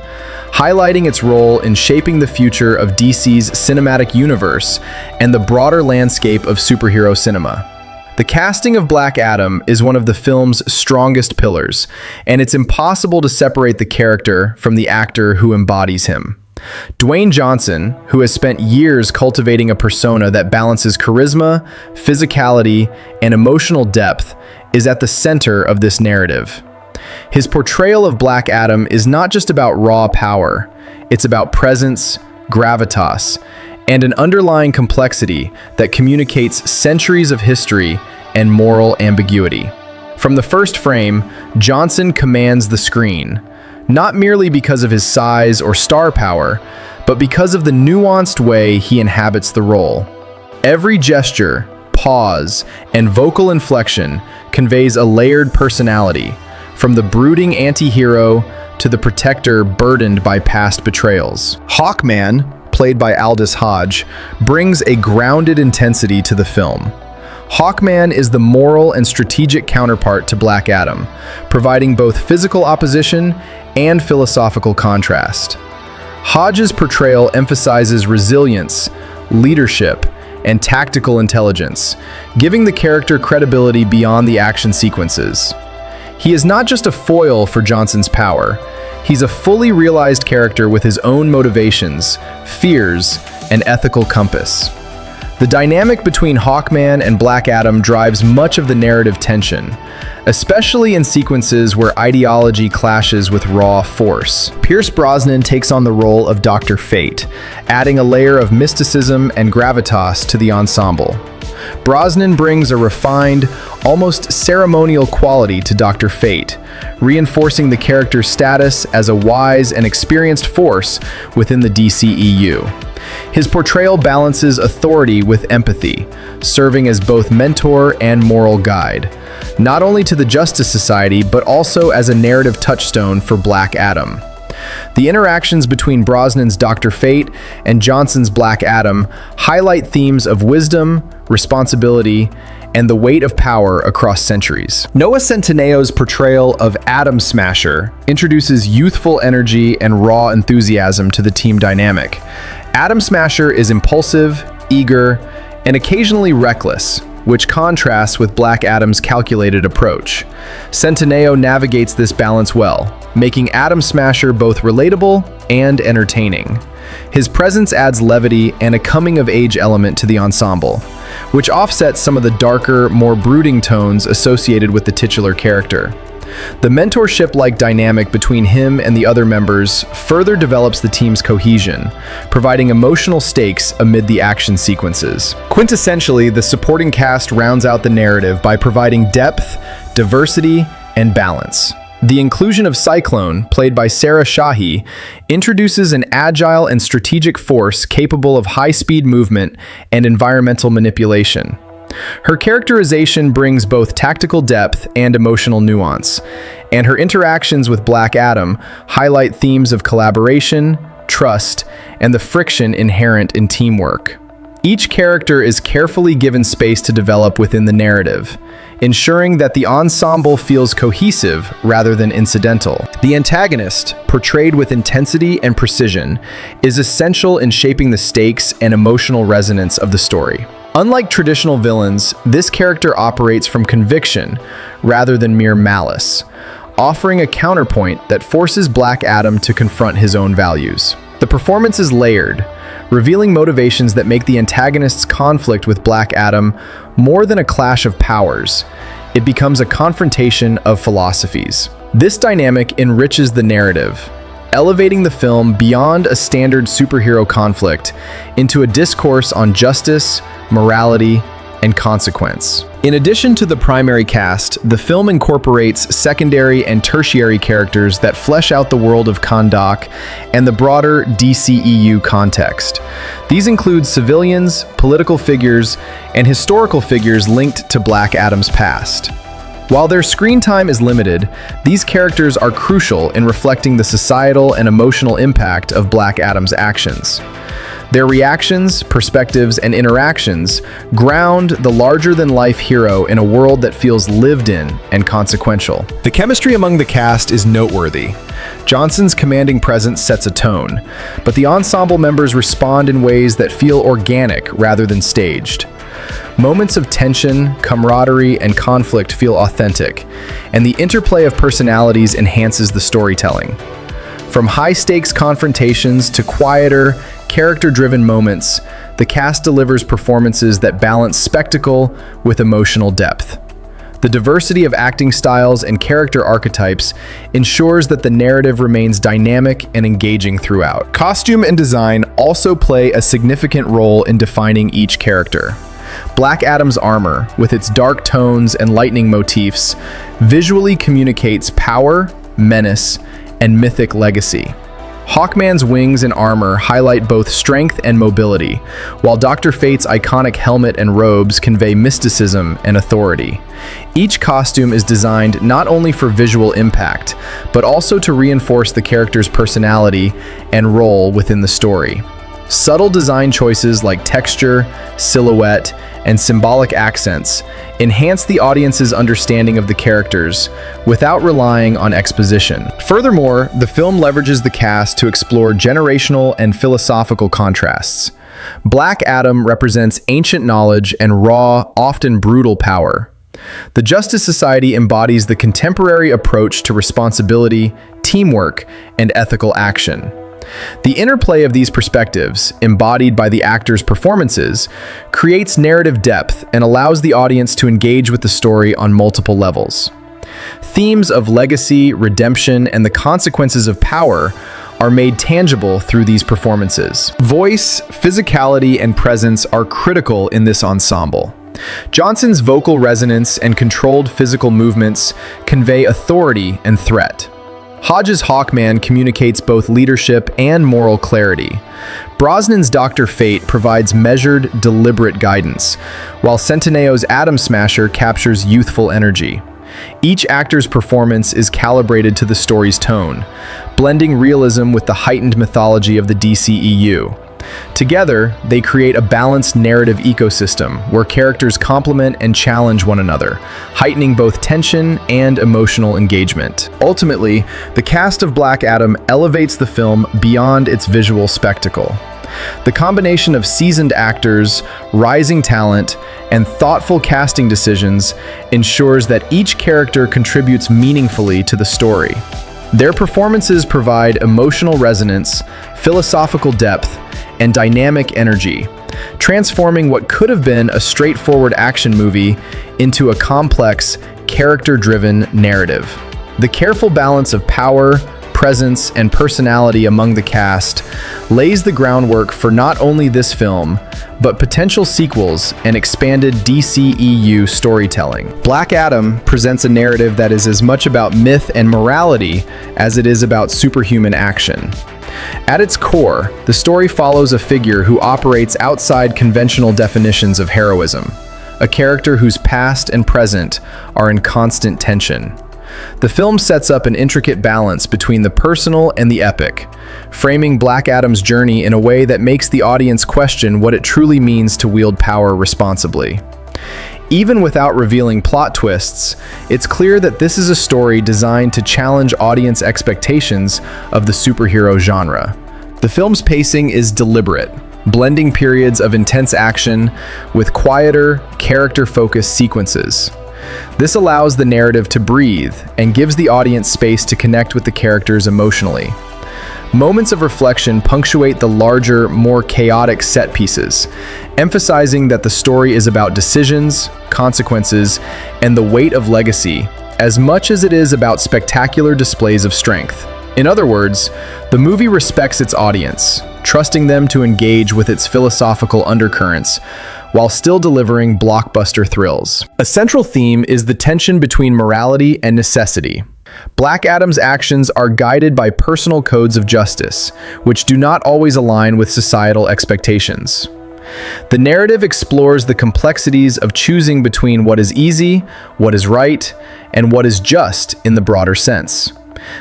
highlighting its role in shaping the future of DC's cinematic universe and the broader landscape of superhero cinema. The casting of Black Adam is one of the film's strongest pillars, and it's impossible to separate the character from the actor who embodies him. Dwayne Johnson, who has spent years cultivating a persona that balances charisma, physicality, and emotional depth, is at the center of this narrative. His portrayal of Black Adam is not just about raw power, it's about presence, gravitas, and an underlying complexity that communicates centuries of history and moral ambiguity. From the first frame, Johnson commands the screen, not merely because of his size or star power, but because of the nuanced way he inhabits the role. Every gesture, pause, and vocal inflection conveys a layered personality, from the brooding anti-hero to the protector burdened by past betrayals. Hawkman, played by Aldis Hodge, brings a grounded intensity to the film. Hawkman is the moral and strategic counterpart to Black Adam, providing both physical opposition and philosophical contrast. Hodge's portrayal emphasizes resilience, leadership, and tactical intelligence, giving the character credibility beyond the action sequences. He is not just a foil for Johnson's power, he's a fully realized character with his own motivations, fears, and ethical compass. The dynamic between Hawkman and Black Adam drives much of the narrative tension, especially in sequences where ideology clashes with raw force. Pierce Brosnan takes on the role of Dr. Fate, adding a layer of mysticism and gravitas to the ensemble. Brosnan brings a refined, almost ceremonial quality to Dr. Fate, reinforcing the character's status as a wise and experienced force within the DCEU. His portrayal balances authority with empathy, serving as both mentor and moral guide, not only to the Justice Society, but also as a narrative touchstone for Black Adam. The interactions between Brosnan's Dr. Fate and Johnson's Black Adam highlight themes of wisdom, responsibility, and the weight of power across centuries. Noah Centineo's portrayal of Atom Smasher introduces youthful energy and raw enthusiasm to the team dynamic. Atom Smasher is impulsive, eager, and occasionally reckless, which contrasts with Black Adam's calculated approach. Centineo navigates this balance well, making Atom Smasher both relatable and entertaining. His presence adds levity and a coming-of-age element to the ensemble, which offsets some of the darker, more brooding tones associated with the titular character. The mentorship-like dynamic between him and the other members further develops the team's cohesion, providing emotional stakes amid the action sequences. Quintessentially, the supporting cast rounds out the narrative by providing depth, diversity, and balance. The inclusion of Cyclone, played by Sarah Shahi, introduces an agile and strategic force capable of high-speed movement and environmental manipulation. Her characterization brings both tactical depth and emotional nuance, and her interactions with Black Adam highlight themes of collaboration, trust, and the friction inherent in teamwork. Each character is carefully given space to develop within the narrative, ensuring that the ensemble feels cohesive rather than incidental. The antagonist, portrayed with intensity and precision, is essential in shaping the stakes and emotional resonance of the story. Unlike traditional villains, this character operates from conviction rather than mere malice, offering a counterpoint that forces Black Adam to confront his own values. The performance is layered, revealing motivations that make the antagonist's conflict with Black Adam more than a clash of powers. It becomes a confrontation of philosophies. This dynamic enriches the narrative, elevating the film beyond a standard superhero conflict into a discourse on justice, morality, and consequence. In addition to the primary cast, the film incorporates secondary and tertiary characters that flesh out the world of Kahndaq and the broader DCEU context. These include civilians, political figures, and historical figures linked to Black Adam's past. While their screen time is limited, these characters are crucial in reflecting the societal and emotional impact of Black Adam's actions. Their reactions, perspectives, and interactions ground the larger-than-life hero in a world that feels lived in and consequential. The chemistry among the cast is noteworthy. Johnson's commanding presence sets a tone, but the ensemble members respond in ways that feel organic rather than staged. Moments of tension, camaraderie, and conflict feel authentic, and the interplay of personalities enhances the storytelling. From high-stakes confrontations to quieter, character-driven moments, the cast delivers performances that balance spectacle with emotional depth. The diversity of acting styles and character archetypes ensures that the narrative remains dynamic and engaging throughout. Costume and design also play a significant role in defining each character. Black Adam's armor, with its dark tones and lightning motifs, visually communicates power, menace, and mythic legacy. Hawkman's wings and armor highlight both strength and mobility, while Dr. Fate's iconic helmet and robes convey mysticism and authority. Each costume is designed not only for visual impact, but also to reinforce the character's personality and role within the story. Subtle design choices like texture, silhouette, and symbolic accents enhance the audience's understanding of the characters without relying on exposition. Furthermore, the film leverages the cast to explore generational and philosophical contrasts. Black Adam represents ancient knowledge and raw, often brutal power. The Justice Society embodies the contemporary approach to responsibility, teamwork, and ethical action. The interplay of these perspectives, embodied by the actors' performances, creates narrative depth and allows the audience to engage with the story on multiple levels. Themes of legacy, redemption, and the consequences of power are made tangible through these performances. Voice, physicality, and presence are critical in this ensemble. Johnson's vocal resonance and controlled physical movements convey authority and threat. Hodge's Hawkman communicates both leadership and moral clarity. Brosnan's Dr. Fate provides measured, deliberate guidance, while Centineo's Atom Smasher captures youthful energy. Each actor's performance is calibrated to the story's tone, blending realism with the heightened mythology of the DCEU. Together, they create a balanced narrative ecosystem where characters complement and challenge one another, heightening both tension and emotional engagement. Ultimately, the cast of Black Adam elevates the film beyond its visual spectacle. The combination of seasoned actors, rising talent, and thoughtful casting decisions ensures that each character contributes meaningfully to the story. Their performances provide emotional resonance, philosophical depth, and dynamic energy, transforming what could have been a straightforward action movie into a complex, character-driven narrative. The careful balance of power, presence, and personality among the cast lays the groundwork for not only this film, but potential sequels and expanded DCEU storytelling. Black Adam presents a narrative that is as much about myth and morality as it is about superhuman action. At its core, the story follows a figure who operates outside conventional definitions of heroism, a character whose past and present are in constant tension. The film sets up an intricate balance between the personal and the epic, framing Black Adam's journey in a way that makes the audience question what it truly means to wield power responsibly. Even without revealing plot twists, it's clear that this is a story designed to challenge audience expectations of the superhero genre. The film's pacing is deliberate, blending periods of intense action with quieter, character-focused sequences. This allows the narrative to breathe and gives the audience space to connect with the characters emotionally. Moments of reflection punctuate the larger, more chaotic set pieces, emphasizing that the story is about decisions, consequences, and the weight of legacy, as much as it is about spectacular displays of strength. In other words, the movie respects its audience, trusting them to engage with its philosophical undercurrents while still delivering blockbuster thrills. A central theme is the tension between morality and necessity. Black Adam's actions are guided by personal codes of justice, which do not always align with societal expectations. The narrative explores the complexities of choosing between what is easy, what is right, and what is just in the broader sense.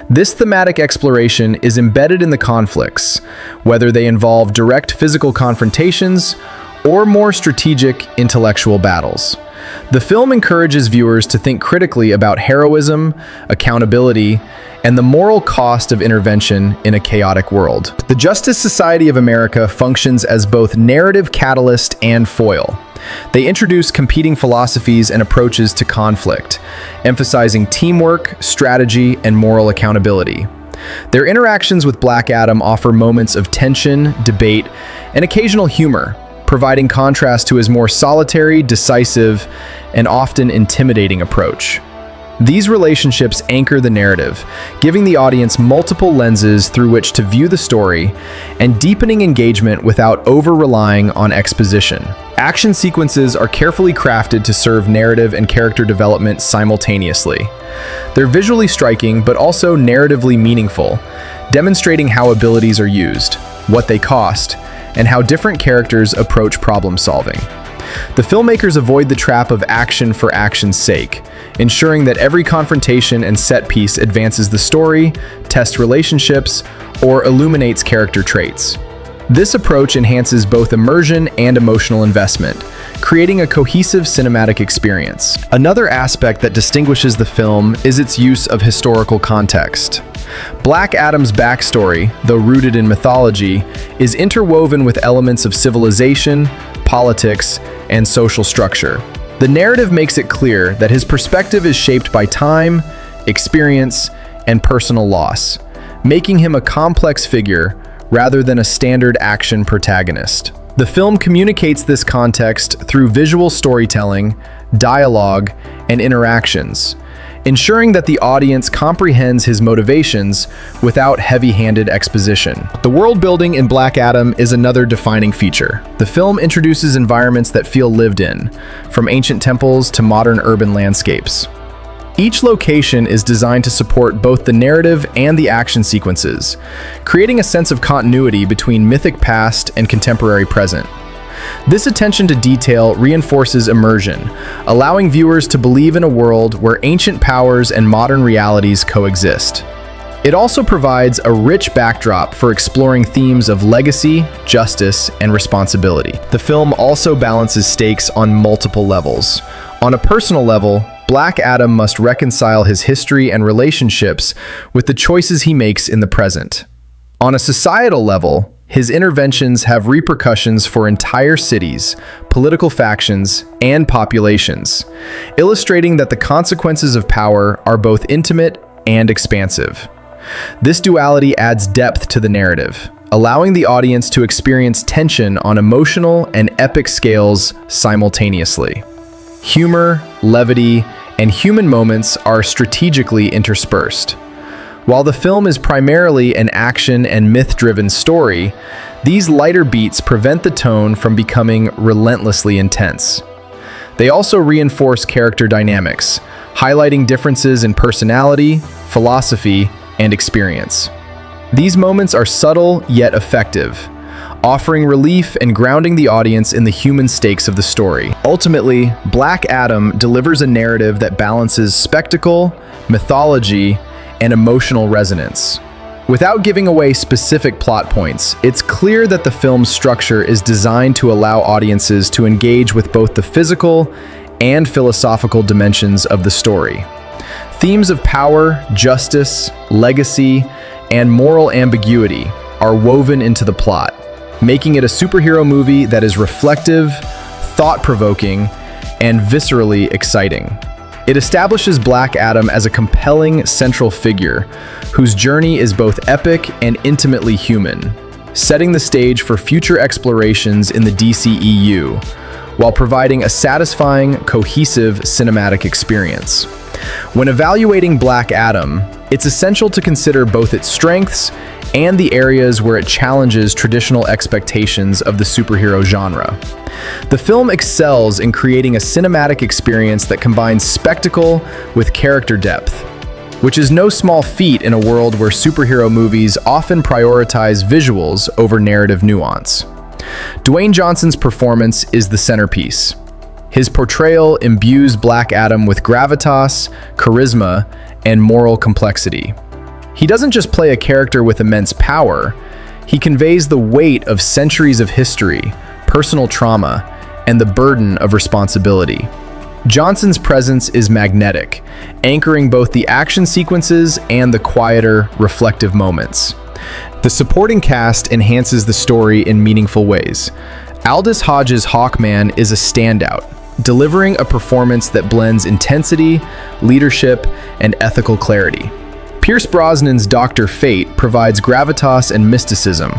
This thematic exploration is embedded in the conflicts, whether they involve direct physical confrontations or more strategic intellectual battles. The film encourages viewers to think critically about heroism, accountability, and the moral cost of intervention in a chaotic world. The Justice Society of America functions as both narrative catalyst and foil. They introduce competing philosophies and approaches to conflict, emphasizing teamwork, strategy, and moral accountability. Their interactions with Black Adam offer moments of tension, debate, and occasional humor, providing contrast to his more solitary, decisive, and often intimidating approach. These relationships anchor the narrative, giving the audience multiple lenses through which to view the story and deepening engagement without over-relying on exposition. Action sequences are carefully crafted to serve narrative and character development simultaneously. They're visually striking but also narratively meaningful, demonstrating how abilities are used, what they cost, and how different characters approach problem solving. The filmmakers avoid the trap of action for action's sake, ensuring that every confrontation and set piece advances the story, tests relationships, or illuminates character traits. This approach enhances both immersion and emotional investment, creating a cohesive cinematic experience. Another aspect that distinguishes the film is its use of historical context. Black Adam's backstory, though rooted in mythology, is interwoven with elements of civilization, politics, and social structure. The narrative makes it clear that his perspective is shaped by time, experience, and personal loss, making him a complex figure rather than a standard action protagonist. The film communicates this context through visual storytelling, dialogue, and interactions, ensuring that the audience comprehends his motivations without heavy-handed exposition. The world building in Black Adam is another defining feature. The film introduces environments that feel lived in, from ancient temples to modern urban landscapes. Each location is designed to support both the narrative and the action sequences, creating a sense of continuity between mythic past and contemporary present. This attention to detail reinforces immersion, allowing viewers to believe in a world where ancient powers and modern realities coexist. It also provides a rich backdrop for exploring themes of legacy, justice, and responsibility. The film also balances stakes on multiple levels. On a personal level, Black Adam must reconcile his history and relationships with the choices he makes in the present. On a societal level, his interventions have repercussions for entire cities, political factions, and populations, illustrating that the consequences of power are both intimate and expansive. This duality adds depth to the narrative, allowing the audience to experience tension on emotional and epic scales simultaneously. Humor, levity, and human moments are strategically interspersed. While the film is primarily an action and myth-driven story, these lighter beats prevent the tone from becoming relentlessly intense. They also reinforce character dynamics, highlighting differences in personality, philosophy, and experience. These moments are subtle yet effective, offering relief and grounding the audience in the human stakes of the story. Ultimately, Black Adam delivers a narrative that balances spectacle, mythology, and emotional resonance. Without giving away specific plot points, it's clear that the film's structure is designed to allow audiences to engage with both the physical and philosophical dimensions of the story. Themes of power, justice, legacy, and moral ambiguity are woven into the plot, making it a superhero movie that is reflective, thought-provoking, and viscerally exciting. It establishes Black Adam as a compelling central figure whose journey is both epic and intimately human, setting the stage for future explorations in the DCEU, while providing a satisfying, cohesive cinematic experience. When evaluating Black Adam, it's essential to consider both its strengths and the areas where it challenges traditional expectations of the superhero genre. The film excels in creating a cinematic experience that combines spectacle with character depth, which is no small feat in a world where superhero movies often prioritize visuals over narrative nuance. Dwayne Johnson's performance is the centerpiece. His portrayal imbues Black Adam with gravitas, charisma, and moral complexity. He doesn't just play a character with immense power, he conveys the weight of centuries of history, personal trauma, and the burden of responsibility. Johnson's presence is magnetic, anchoring both the action sequences and the quieter, reflective moments. The supporting cast enhances the story in meaningful ways. Aldous Hodge's Hawkman is a standout, delivering a performance that blends intensity, leadership, and ethical clarity. Pierce Brosnan's Dr. Fate provides gravitas and mysticism,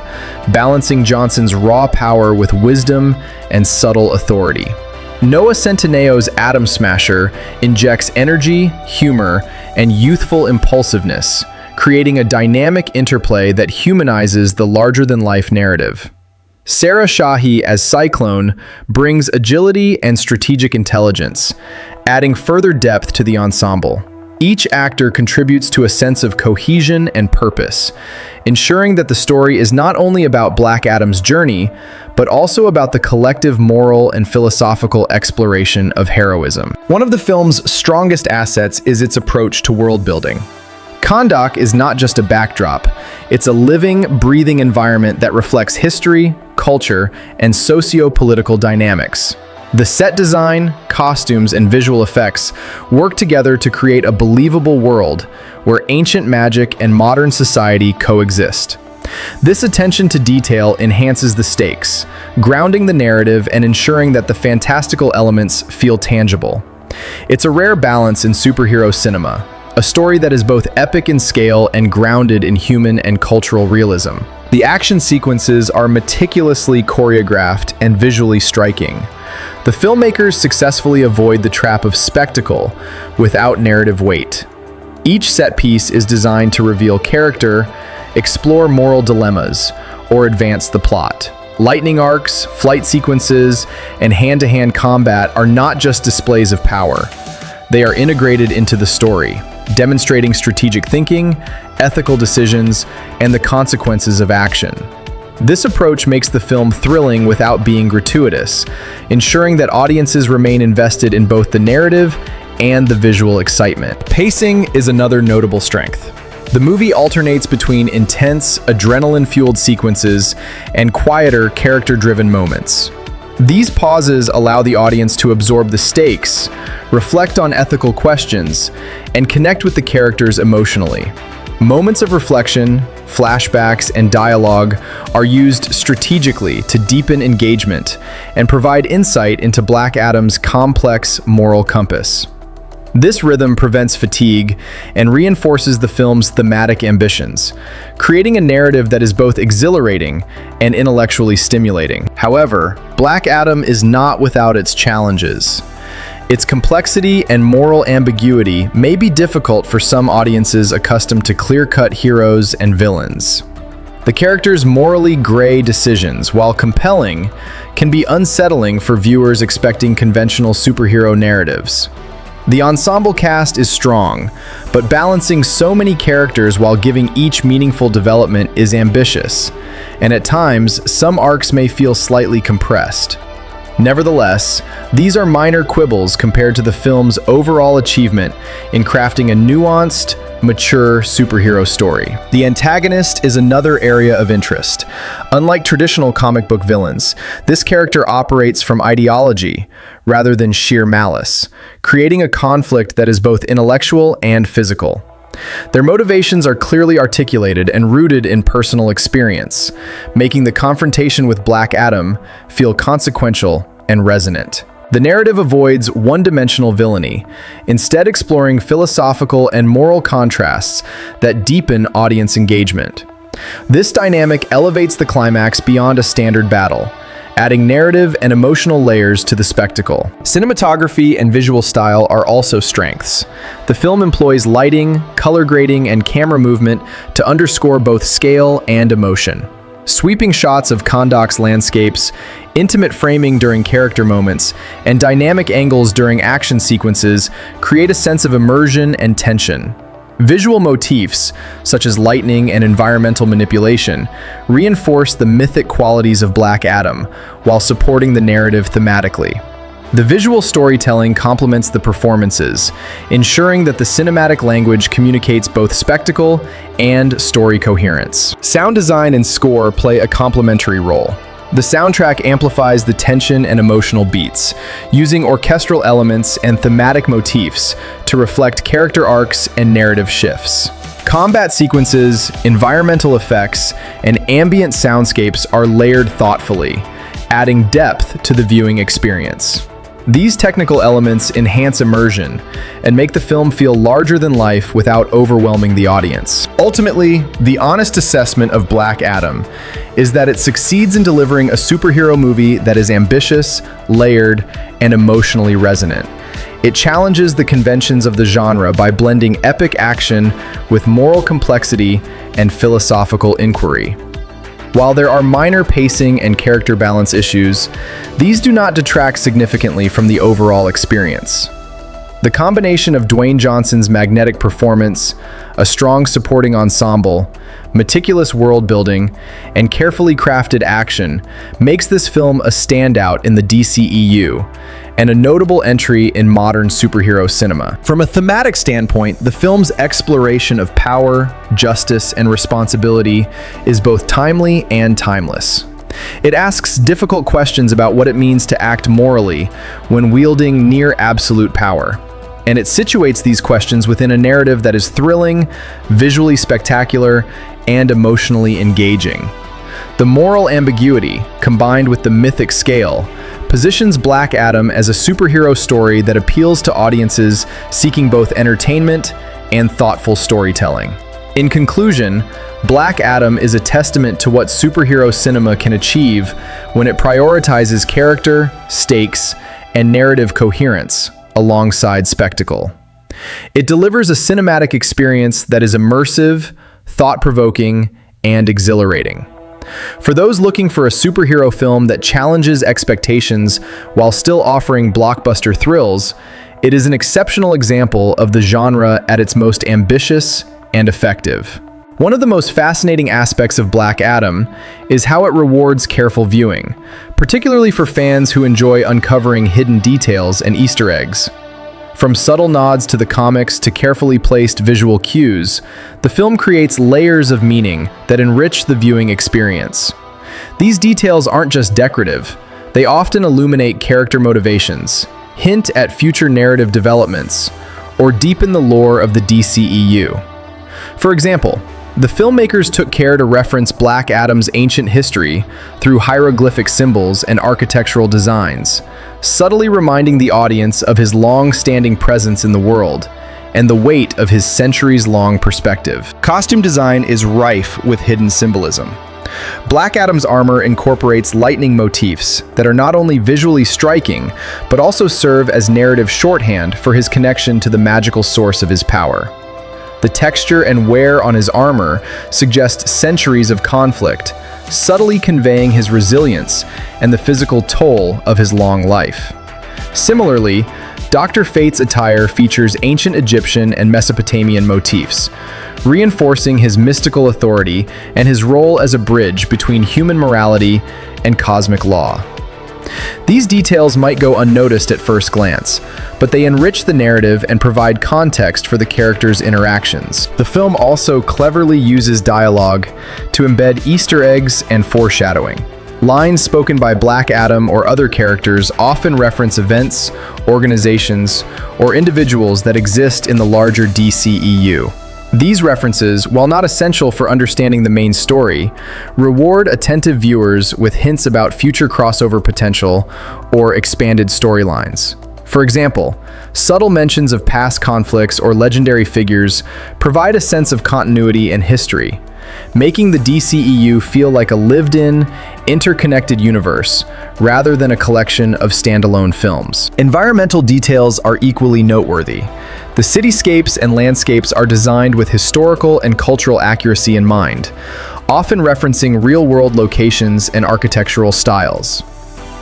balancing Johnson's raw power with wisdom and subtle authority. Noah Centineo's Atom Smasher injects energy, humor, and youthful impulsiveness, creating a dynamic interplay that humanizes the larger-than-life narrative. Sarah Shahi as Cyclone brings agility and strategic intelligence, adding further depth to the ensemble. Each actor contributes to a sense of cohesion and purpose, ensuring that the story is not only about Black Adam's journey, but also about the collective moral and philosophical exploration of heroism. One of the film's strongest assets is its approach to world building. Kahndaq is not just a backdrop, it's a living, breathing environment that reflects history, culture, and socio-political dynamics. The set design, costumes, and visual effects work together to create a believable world where ancient magic and modern society coexist. This attention to detail enhances the stakes, grounding the narrative and ensuring that the fantastical elements feel tangible. It's a rare balance in superhero cinema, a story that is both epic in scale and grounded in human and cultural realism. The action sequences are meticulously choreographed and visually striking. The filmmakers successfully avoid the trap of spectacle without narrative weight. Each set piece is designed to reveal character, explore moral dilemmas, or advance the plot. Lightning arcs, flight sequences, and hand-to-hand combat are not just displays of power. They are integrated into the story, demonstrating strategic thinking, ethical decisions, and the consequences of action. This approach makes the film thrilling without being gratuitous, ensuring that audiences remain invested in both the narrative and the visual excitement. Pacing is another notable strength. The movie alternates between intense, adrenaline-fueled sequences and quieter, character-driven moments. These pauses allow the audience to absorb the stakes, reflect on ethical questions, and connect with the characters emotionally. Moments of reflection, flashbacks, and dialogue are used strategically to deepen engagement and provide insight into Black Adam's complex moral compass. This rhythm prevents fatigue and reinforces the film's thematic ambitions, creating a narrative that is both exhilarating and intellectually stimulating. However, Black Adam is not without its challenges. Its complexity and moral ambiguity may be difficult for some audiences accustomed to clear-cut heroes and villains. The character's morally gray decisions, while compelling, can be unsettling for viewers expecting conventional superhero narratives. The ensemble cast is strong, but balancing so many characters while giving each meaningful development is ambitious, and at times, some arcs may feel slightly compressed. Nevertheless, these are minor quibbles compared to the film's overall achievement in crafting a nuanced, mature superhero story. The antagonist is another area of interest. Unlike traditional comic book villains, this character operates from ideology rather than sheer malice, creating a conflict that is both intellectual and physical. Their motivations are clearly articulated and rooted in personal experience, making the confrontation with Black Adam feel consequential and resonant. The narrative avoids one-dimensional villainy, instead exploring philosophical and moral contrasts that deepen audience engagement. This dynamic elevates the climax beyond a standard battle, adding narrative and emotional layers to the spectacle. Cinematography and visual style are also strengths. The film employs lighting, color grading, and camera movement to underscore both scale and emotion. Sweeping shots of Kondok's landscapes, intimate framing during character moments, and dynamic angles during action sequences create a sense of immersion and tension. Visual motifs, such as lightning and environmental manipulation, reinforce the mythic qualities of Black Adam while supporting the narrative thematically. The visual storytelling complements the performances, ensuring that the cinematic language communicates both spectacle and story coherence. Sound design and score play a complementary role. The soundtrack amplifies the tension and emotional beats, using orchestral elements and thematic motifs to reflect character arcs and narrative shifts. Combat sequences, environmental effects, and ambient soundscapes are layered thoughtfully, adding depth to the viewing experience. These technical elements enhance immersion and make the film feel larger than life without overwhelming the audience. Ultimately, the honest assessment of Black Adam is that it succeeds in delivering a superhero movie that is ambitious, layered, and emotionally resonant. It challenges the conventions of the genre by blending epic action with moral complexity and philosophical inquiry. While there are minor pacing and character balance issues, these do not detract significantly from the overall experience. The combination of Dwayne Johnson's magnetic performance, a strong supporting ensemble, meticulous world building, and carefully crafted action makes this film a standout in the DCEU and a notable entry in modern superhero cinema. From a thematic standpoint, the film's exploration of power, justice, and responsibility is both timely and timeless. It asks difficult questions about what it means to act morally when wielding near absolute power. And it situates these questions within a narrative that is thrilling, visually spectacular, and emotionally engaging. The moral ambiguity, combined with the mythic scale, positions Black Adam as a superhero story that appeals to audiences seeking both entertainment and thoughtful storytelling. In conclusion, Black Adam is a testament to what superhero cinema can achieve when it prioritizes character, stakes, and narrative coherence alongside spectacle. It delivers a cinematic experience that is immersive, thought-provoking, and exhilarating. For those looking for a superhero film that challenges expectations while still offering blockbuster thrills, it is an exceptional example of the genre at its most ambitious and effective. One of the most fascinating aspects of Black Adam is how it rewards careful viewing, particularly for fans who enjoy uncovering hidden details and Easter eggs. From subtle nods to the comics to carefully placed visual cues, the film creates layers of meaning that enrich the viewing experience. These details aren't just decorative, they often illuminate character motivations, hint at future narrative developments, or deepen the lore of the DCEU. For example, the filmmakers took care to reference Black Adam's ancient history through hieroglyphic symbols and architectural designs, subtly reminding the audience of his long-standing presence in the world and the weight of his centuries-long perspective. Costume design is rife with hidden symbolism. Black Adam's armor incorporates lightning motifs that are not only visually striking, but also serve as narrative shorthand for his connection to the magical source of his power. The texture and wear on his armor suggest centuries of conflict, subtly conveying his resilience and the physical toll of his long life. Similarly, Dr. Fate's attire features ancient Egyptian and Mesopotamian motifs, reinforcing his mystical authority and his role as a bridge between human morality and cosmic law. These details might go unnoticed at first glance, but they enrich the narrative and provide context for the characters' interactions. The film also cleverly uses dialogue to embed Easter eggs and foreshadowing. Lines spoken by Black Adam or other characters often reference events, organizations, or individuals that exist in the larger DCEU. These references, while not essential for understanding the main story, reward attentive viewers with hints about future crossover potential or expanded storylines. For example, subtle mentions of past conflicts or legendary figures provide a sense of continuity and history, making the DCEU feel like a lived-in, interconnected universe, rather than a collection of standalone films. Environmental details are equally noteworthy. The cityscapes and landscapes are designed with historical and cultural accuracy in mind, often referencing real-world locations and architectural styles.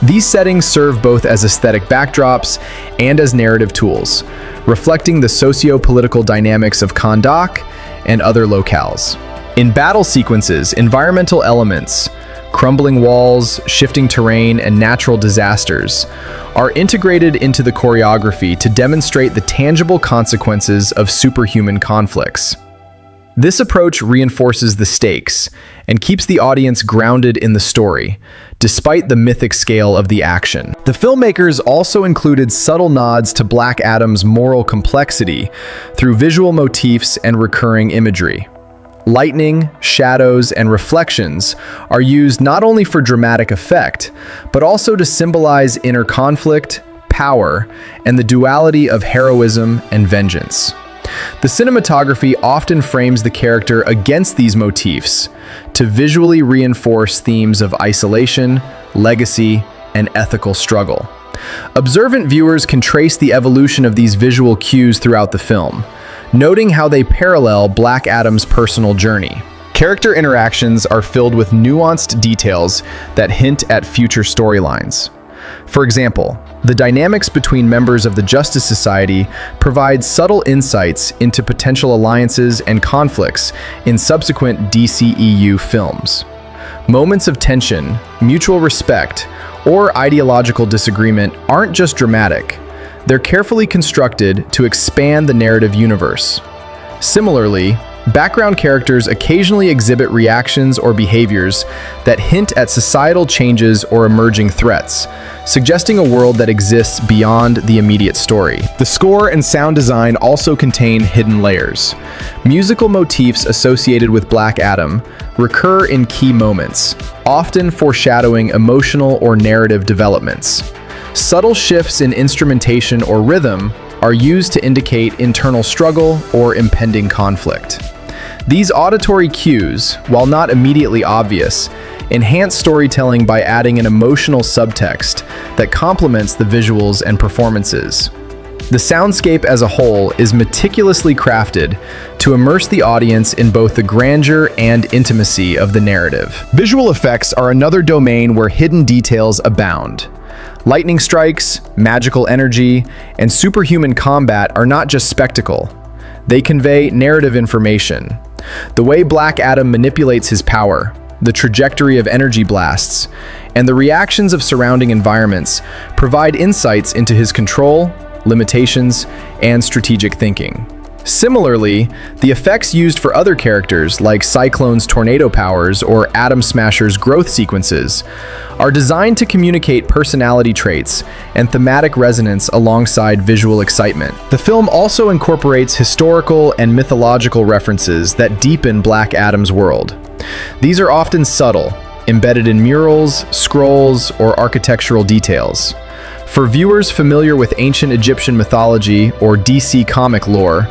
These settings serve both as aesthetic backdrops and as narrative tools, reflecting the socio-political dynamics of Kahndaq and other locales. In battle sequences, environmental elements, crumbling walls, shifting terrain, and natural disasters are integrated into the choreography to demonstrate the tangible consequences of superhuman conflicts. This approach reinforces the stakes and keeps the audience grounded in the story, despite the mythic scale of the action. The filmmakers also included subtle nods to Black Adam's moral complexity through visual motifs and recurring imagery. Lightning, shadows, and reflections are used not only for dramatic effect, but also to symbolize inner conflict, power, and the duality of heroism and vengeance. The cinematography often frames the character against these motifs to visually reinforce themes of isolation, legacy, and ethical struggle. Observant viewers can trace the evolution of these visual cues throughout the film, noting how they parallel Black Adam's personal journey. Character interactions are filled with nuanced details that hint at future storylines. For example, the dynamics between members of the Justice Society provide subtle insights into potential alliances and conflicts in subsequent DCEU films. Moments of tension, mutual respect, or ideological disagreement aren't just dramatic. They're carefully constructed to expand the narrative universe. Similarly, background characters occasionally exhibit reactions or behaviors that hint at societal changes or emerging threats, suggesting a world that exists beyond the immediate story. The score and sound design also contain hidden layers. Musical motifs associated with Black Adam recur in key moments, often foreshadowing emotional or narrative developments. Subtle shifts in instrumentation or rhythm are used to indicate internal struggle or impending conflict. These auditory cues, while not immediately obvious, enhance storytelling by adding an emotional subtext that complements the visuals and performances. The soundscape as a whole is meticulously crafted to immerse the audience in both the grandeur and intimacy of the narrative. Visual effects are another domain where hidden details abound. Lightning strikes, magical energy, and superhuman combat are not just spectacle. They convey narrative information. The way Black Adam manipulates his power, the trajectory of energy blasts, and the reactions of surrounding environments provide insights into his control, limitations, and strategic thinking. Similarly, the effects used for other characters like Cyclone's tornado powers or Atom Smasher's growth sequences are designed to communicate personality traits and thematic resonance alongside visual excitement. The film also incorporates historical and mythological references that deepen Black Adam's world. These are often subtle, embedded in murals, scrolls, or architectural details. For viewers familiar with ancient Egyptian mythology or DC comic lore,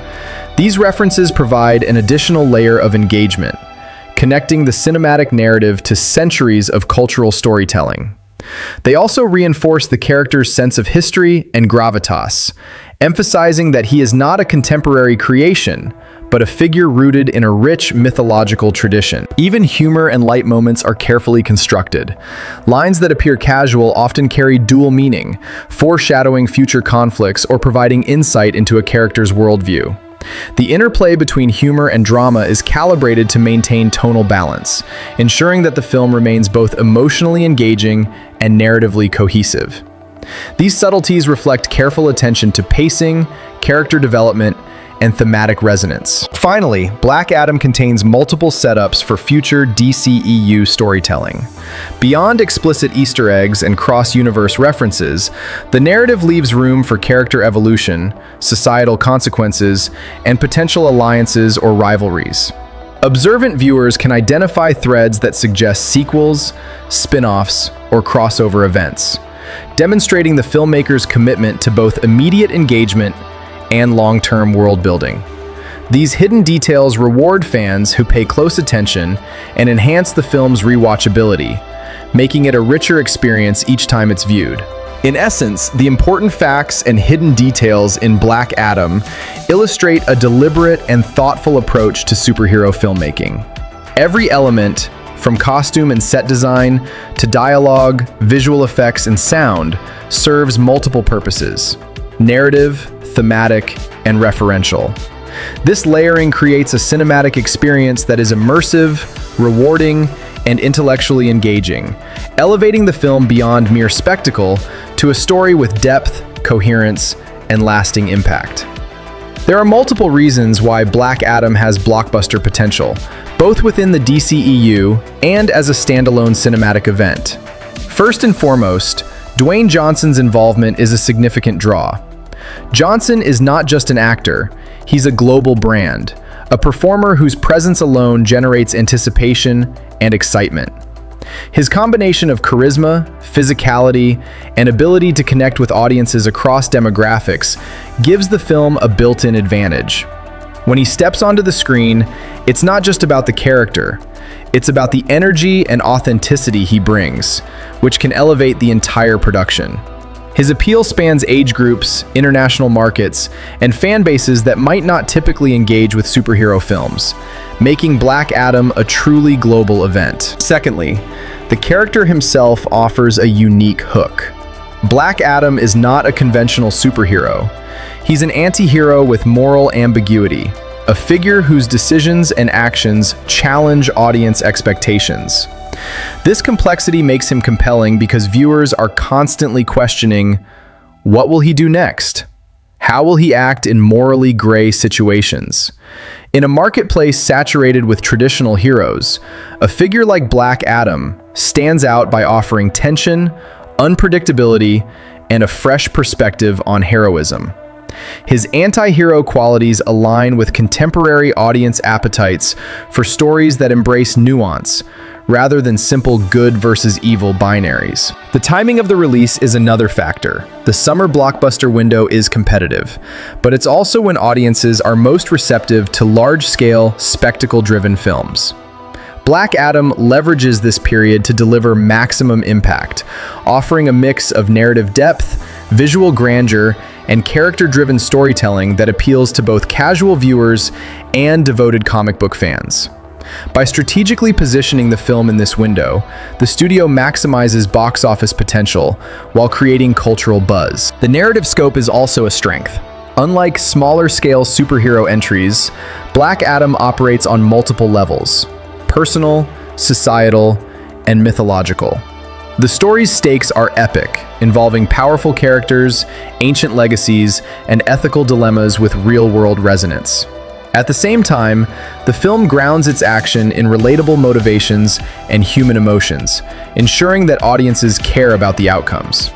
these references provide an additional layer of engagement, connecting the cinematic narrative to centuries of cultural storytelling. They also reinforce the character's sense of history and gravitas, emphasizing that he is not a contemporary creation, but a figure rooted in a rich mythological tradition. Even humor and light moments are carefully constructed. Lines that appear casual often carry dual meaning, foreshadowing future conflicts or providing insight into a character's worldview. The interplay between humor and drama is calibrated to maintain tonal balance, ensuring that the film remains both emotionally engaging and narratively cohesive. These subtleties reflect careful attention to pacing, character development, and thematic resonance. Finally, Black Adam contains multiple setups for future DCEU storytelling. Beyond explicit Easter eggs and cross-universe references, the narrative leaves room for character evolution, societal consequences, and potential alliances or rivalries. Observant viewers can identify threads that suggest sequels, spin-offs, or crossover events, demonstrating the filmmaker's commitment to both immediate engagement and long-term world building. These hidden details reward fans who pay close attention and enhance the film's rewatchability, making it a richer experience each time it's viewed. In essence, the important facts and hidden details in Black Adam illustrate a deliberate and thoughtful approach to superhero filmmaking. Every element, from costume and set design to dialogue, visual effects, and sound, serves multiple purposes: narrative, thematic, and referential. This layering creates a cinematic experience that is immersive, rewarding, and intellectually engaging, elevating the film beyond mere spectacle to a story with depth, coherence, and lasting impact. There are multiple reasons why Black Adam has blockbuster potential, both within the DCEU and as a standalone cinematic event. First and foremost, Dwayne Johnson's involvement is a significant draw. Johnson is not just an actor, he's a global brand, a performer whose presence alone generates anticipation and excitement. His combination of charisma, physicality, and ability to connect with audiences across demographics gives the film a built-in advantage. When he steps onto the screen, it's not just about the character, it's about the energy and authenticity he brings, which can elevate the entire production. His appeal spans age groups, international markets, and fan bases that might not typically engage with superhero films, making Black Adam a truly global event. Secondly, the character himself offers a unique hook. Black Adam is not a conventional superhero. He's an anti-hero with moral ambiguity, a figure whose decisions and actions challenge audience expectations. This complexity makes him compelling because viewers are constantly questioning, what will he do next? How will he act in morally gray situations? In a marketplace saturated with traditional heroes, a figure like Black Adam stands out by offering tension, unpredictability, and a fresh perspective on heroism. His anti-hero qualities align with contemporary audience appetites for stories that embrace nuance, rather than simple good versus evil binaries. The timing of the release is another factor. The summer blockbuster window is competitive, but it's also when audiences are most receptive to large-scale, spectacle-driven films. Black Adam leverages this period to deliver maximum impact, offering a mix of narrative depth, visual grandeur, and character-driven storytelling that appeals to both casual viewers and devoted comic book fans. By strategically positioning the film in this window, the studio maximizes box office potential while creating cultural buzz. The narrative scope is also a strength. Unlike smaller-scale superhero entries, Black Adam operates on multiple levels: personal, societal, and mythological. The story's stakes are epic, involving powerful characters, ancient legacies, and ethical dilemmas with real-world resonance. At the same time, the film grounds its action in relatable motivations and human emotions, ensuring that audiences care about the outcomes.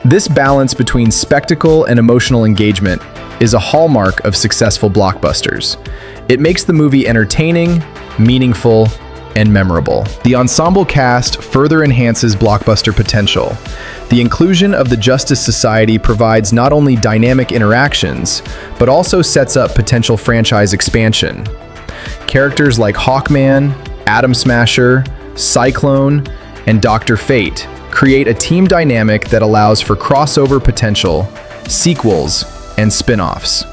This balance between spectacle and emotional engagement is a hallmark of successful blockbusters. It makes the movie entertaining, meaningful, and memorable. The ensemble cast further enhances blockbuster potential. The inclusion of the Justice Society provides not only dynamic interactions, but also sets up potential franchise expansion. Characters like Hawkman, Atom Smasher, Cyclone, and Dr. Fate create a team dynamic that allows for crossover potential, sequels, and spin-offs.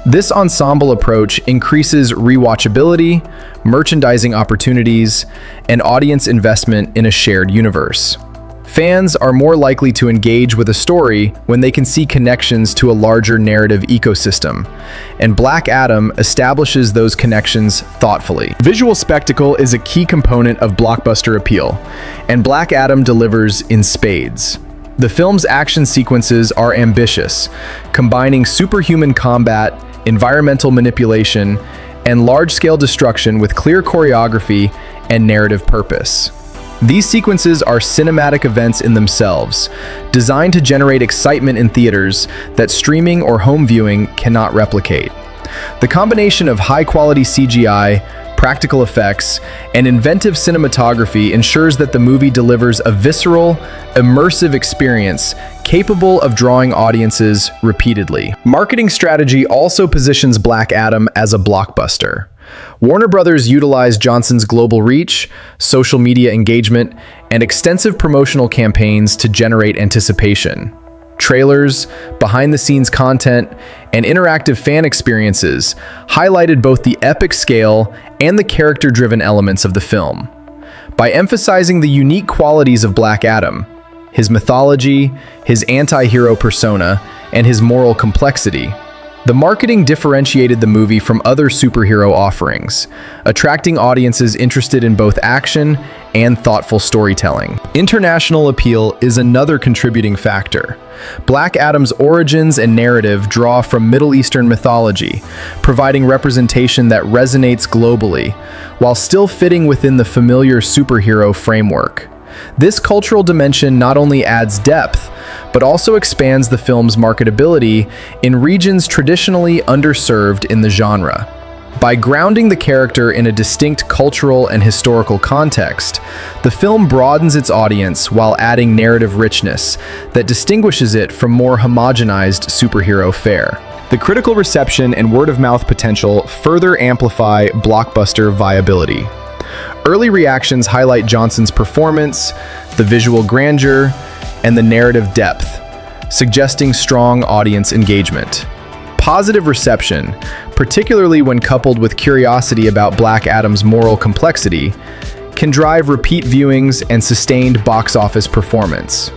This ensemble approach increases rewatchability, merchandising opportunities, and audience investment in a shared universe. Fans are more likely to engage with a story when they can see connections to a larger narrative ecosystem, and Black Adam establishes those connections thoughtfully. Visual spectacle is a key component of blockbuster appeal, and Black Adam delivers in spades. The film's action sequences are ambitious, combining superhuman combat, environmental manipulation, and large-scale destruction with clear choreography and narrative purpose. These sequences are cinematic events in themselves, designed to generate excitement in theaters that streaming or home viewing cannot replicate. The combination of high-quality CGI, practical effects, and inventive cinematography ensures that the movie delivers a visceral, immersive experience capable of drawing audiences repeatedly. Marketing strategy also positions Black Adam as a blockbuster. Warner Brothers utilized Johnson's global reach, social media engagement, and extensive promotional campaigns to generate anticipation. Trailers, behind-the-scenes content, and interactive fan experiences highlighted both the epic scale and the character-driven elements of the film. By emphasizing the unique qualities of Black Adam, his mythology, his anti-hero persona, and his moral complexity, the marketing differentiated the movie from other superhero offerings, attracting audiences interested in both action and thoughtful storytelling. International appeal is another contributing factor. Black Adam's origins and narrative draw from Middle Eastern mythology, providing representation that resonates globally, while still fitting within the familiar superhero framework. This cultural dimension not only adds depth, but also expands the film's marketability in regions traditionally underserved in the genre. By grounding the character in a distinct cultural and historical context, the film broadens its audience while adding narrative richness that distinguishes it from more homogenized superhero fare. The critical reception and word-of-mouth potential further amplify blockbuster viability. Early reactions highlight Johnson's performance, the visual grandeur, and the narrative depth, suggesting strong audience engagement. Positive reception, particularly when coupled with curiosity about Black Adam's moral complexity, can drive repeat viewings and sustained box office performance.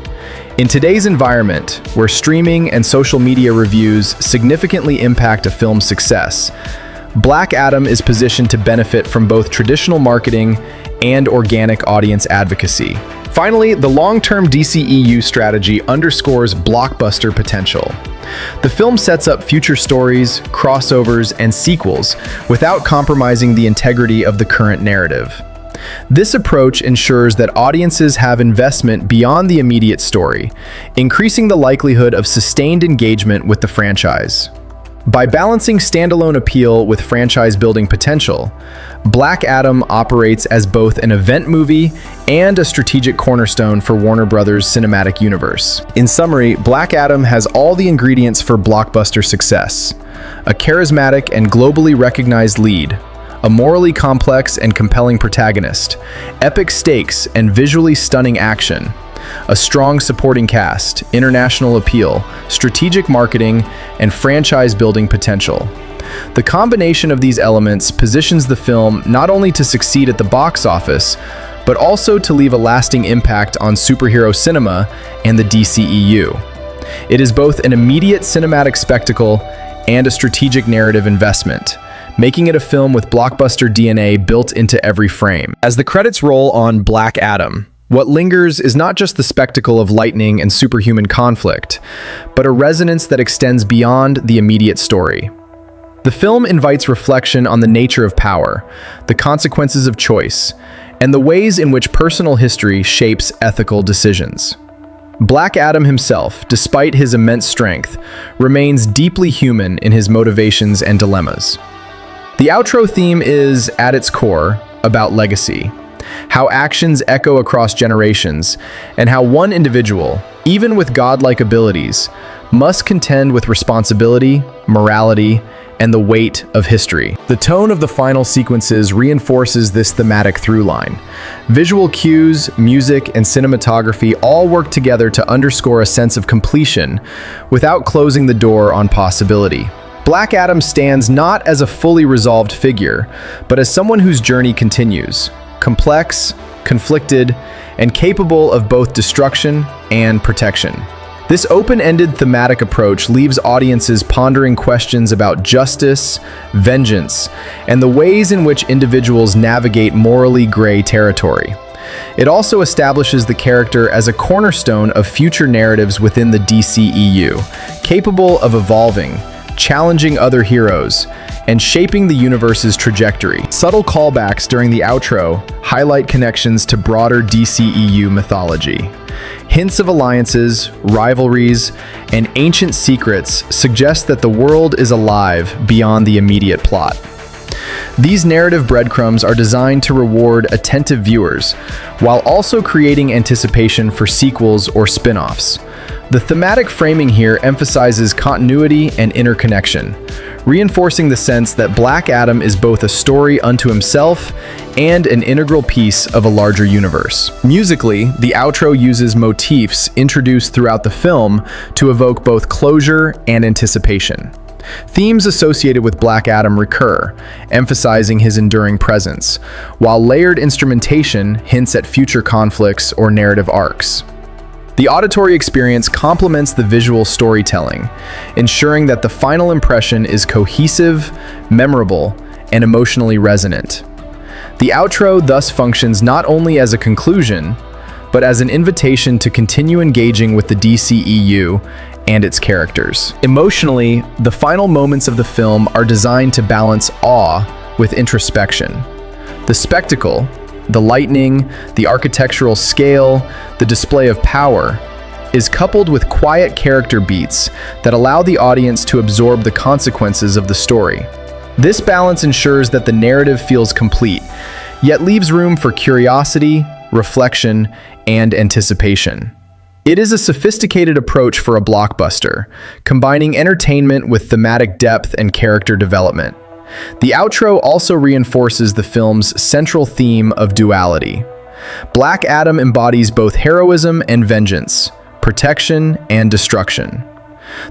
In today's environment, where streaming and social media reviews significantly impact a film's success, Black Adam is positioned to benefit from both traditional marketing and organic audience advocacy. Finally, the long-term DCEU strategy underscores blockbuster potential. The film sets up future stories, crossovers, and sequels without compromising the integrity of the current narrative. This approach ensures that audiences have investment beyond the immediate story, increasing the likelihood of sustained engagement with the franchise. By balancing standalone appeal with franchise-building potential, Black Adam operates as both an event movie and a strategic cornerstone for Warner Brothers' cinematic universe. In summary, Black Adam has all the ingredients for blockbuster success: a charismatic and globally recognized lead, a morally complex and compelling protagonist, epic stakes and visually stunning action, a strong supporting cast, international appeal, strategic marketing, and franchise-building potential. The combination of these elements positions the film not only to succeed at the box office, but also to leave a lasting impact on superhero cinema and the DCEU. It is both an immediate cinematic spectacle and a strategic narrative investment, making it a film with blockbuster DNA built into every frame. As the credits roll on Black Adam, what lingers is not just the spectacle of lightning and superhuman conflict, but a resonance that extends beyond the immediate story. The film invites reflection on the nature of power, the consequences of choice, and the ways in which personal history shapes ethical decisions. Black Adam himself, despite his immense strength, remains deeply human in his motivations and dilemmas. The outro theme is, at its core, about legacy. How actions echo across generations, and how one individual, even with godlike abilities, must contend with responsibility, morality, and the weight of history. The tone of the final sequences reinforces this thematic through line. Visual cues, music, and cinematography all work together to underscore a sense of completion without closing the door on possibility. Black Adam stands not as a fully resolved figure, but as someone whose journey continues, complex, conflicted, and capable of both destruction and protection. This open-ended thematic approach leaves audiences pondering questions about justice, vengeance, and the ways in which individuals navigate morally gray territory. It also establishes the character as a cornerstone of future narratives within the DCEU, capable of evolving, challenging other heroes, and shaping the universe's trajectory. Subtle callbacks during the outro highlight connections to broader DCEU mythology. Hints of alliances, rivalries, and ancient secrets suggest that the world is alive beyond the immediate plot. These narrative breadcrumbs are designed to reward attentive viewers, while also creating anticipation for sequels or spin-offs. The thematic framing here emphasizes continuity and interconnection, reinforcing the sense that Black Adam is both a story unto himself and an integral piece of a larger universe. Musically, the outro uses motifs introduced throughout the film to evoke both closure and anticipation. Themes associated with Black Adam recur, emphasizing his enduring presence, while layered instrumentation hints at future conflicts or narrative arcs. The auditory experience complements the visual storytelling, ensuring that the final impression is cohesive, memorable, and emotionally resonant. The outro thus functions not only as a conclusion, but as an invitation to continue engaging with the DCEU and its characters. Emotionally, the final moments of the film are designed to balance awe with introspection. The spectacle, the lightning, the architectural scale, the display of power, is coupled with quiet character beats that allow the audience to absorb the consequences of the story. This balance ensures that the narrative feels complete, yet leaves room for curiosity, reflection, and anticipation. It is a sophisticated approach for a blockbuster, combining entertainment with thematic depth and character development. The outro also reinforces the film's central theme of duality. Black Adam embodies both heroism and vengeance, protection and destruction.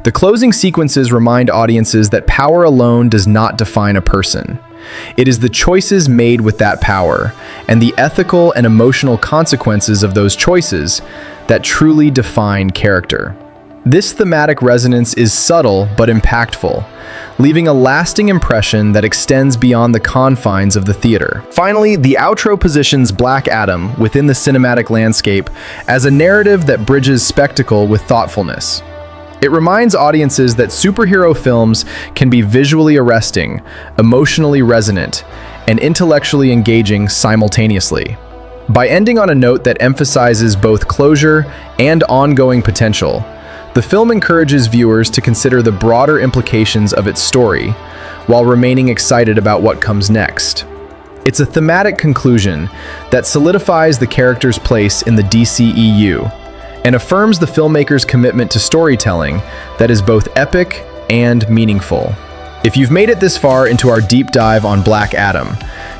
The closing sequences remind audiences that power alone does not define a person. It is the choices made with that power, and the ethical and emotional consequences of those choices that truly define character. This thematic resonance is subtle but impactful, leaving a lasting impression that extends beyond the confines of the theater. Finally, the outro positions Black Adam within the cinematic landscape as a narrative that bridges spectacle with thoughtfulness. It reminds audiences that superhero films can be visually arresting, emotionally resonant, and intellectually engaging simultaneously. By ending on a note that emphasizes both closure and ongoing potential, the film encourages viewers to consider the broader implications of its story, while remaining excited about what comes next. It's a thematic conclusion that solidifies the character's place in the DCEU, and affirms the filmmaker's commitment to storytelling that is both epic and meaningful. If you've made it this far into our deep dive on Black Adam,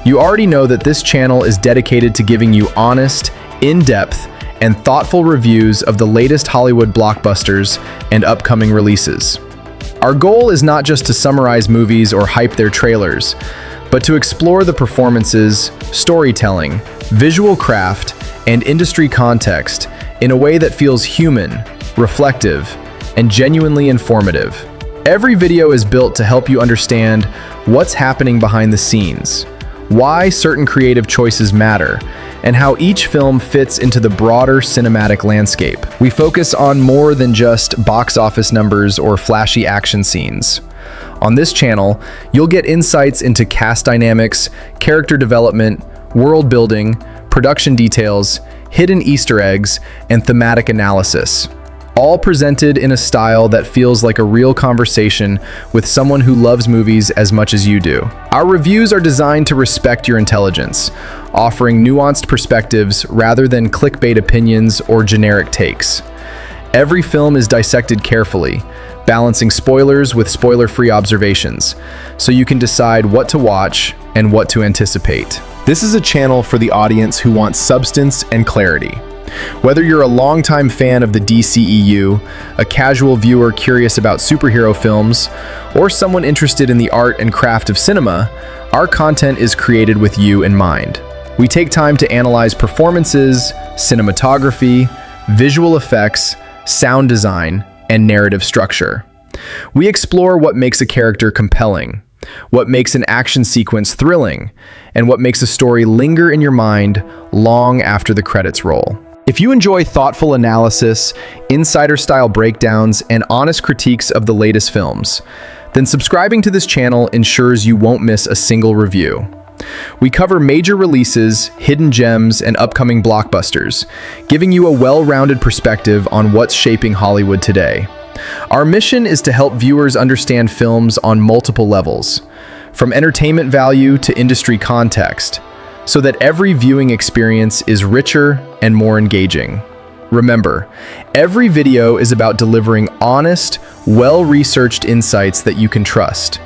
you already know that this channel is dedicated to giving you honest, in-depth, and thoughtful reviews of the latest Hollywood blockbusters and upcoming releases. Our goal is not just to summarize movies or hype their trailers, but to explore the performances, storytelling, visual craft, and industry context in a way that feels human, reflective, and genuinely informative. Every video is built to help you understand what's happening behind the scenes, why certain creative choices matter, and how each film fits into the broader cinematic landscape. We focus on more than just box office numbers or flashy action scenes. On this channel, you'll get insights into cast dynamics, character development, world building, production details, hidden Easter eggs, and thematic analysis, all presented in a style that feels like a real conversation with someone who loves movies as much as you do. Our reviews are designed to respect your intelligence, offering nuanced perspectives rather than clickbait opinions or generic takes. Every film is dissected carefully, balancing spoilers with spoiler-free observations, so you can decide what to watch and what to anticipate. This is a channel for the audience who wants substance and clarity. Whether you're a longtime fan of the DCEU, a casual viewer curious about superhero films, or someone interested in the art and craft of cinema, our content is created with you in mind. We take time to analyze performances, cinematography, visual effects, sound design, and narrative structure. We explore what makes a character compelling, what makes an action sequence thrilling, and what makes a story linger in your mind long after the credits roll. If you enjoy thoughtful analysis, insider-style breakdowns, and honest critiques of the latest films, then subscribing to this channel ensures you won't miss a single review. We cover major releases, hidden gems, and upcoming blockbusters, giving you a well-rounded perspective on what's shaping Hollywood today. Our mission is to help viewers understand films on multiple levels, from entertainment value to industry context, so that every viewing experience is richer and more engaging. Remember, every video is about delivering honest, well-researched insights that you can trust.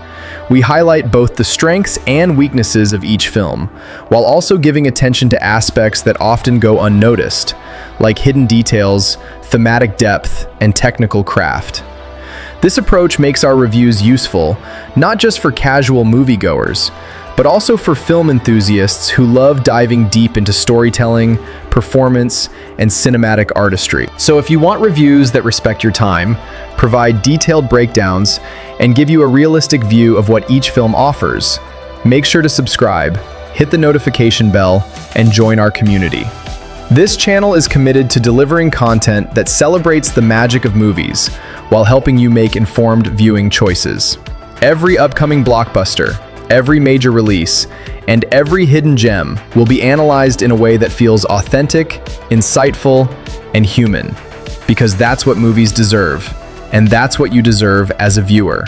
We highlight both the strengths and weaknesses of each film, while also giving attention to aspects that often go unnoticed, like hidden details, thematic depth, and technical craft. This approach makes our reviews useful, not just for casual moviegoers, but also for film enthusiasts who love diving deep into storytelling, performance, and cinematic artistry. So if you want reviews that respect your time, provide detailed breakdowns, and give you a realistic view of what each film offers, make sure to subscribe, hit the notification bell, and join our community. This channel is committed to delivering content that celebrates the magic of movies while helping you make informed viewing choices. Every upcoming blockbuster, every major release, and every hidden gem will be analyzed in a way that feels authentic, insightful, and human. Because that's what movies deserve, and that's what you deserve as a viewer.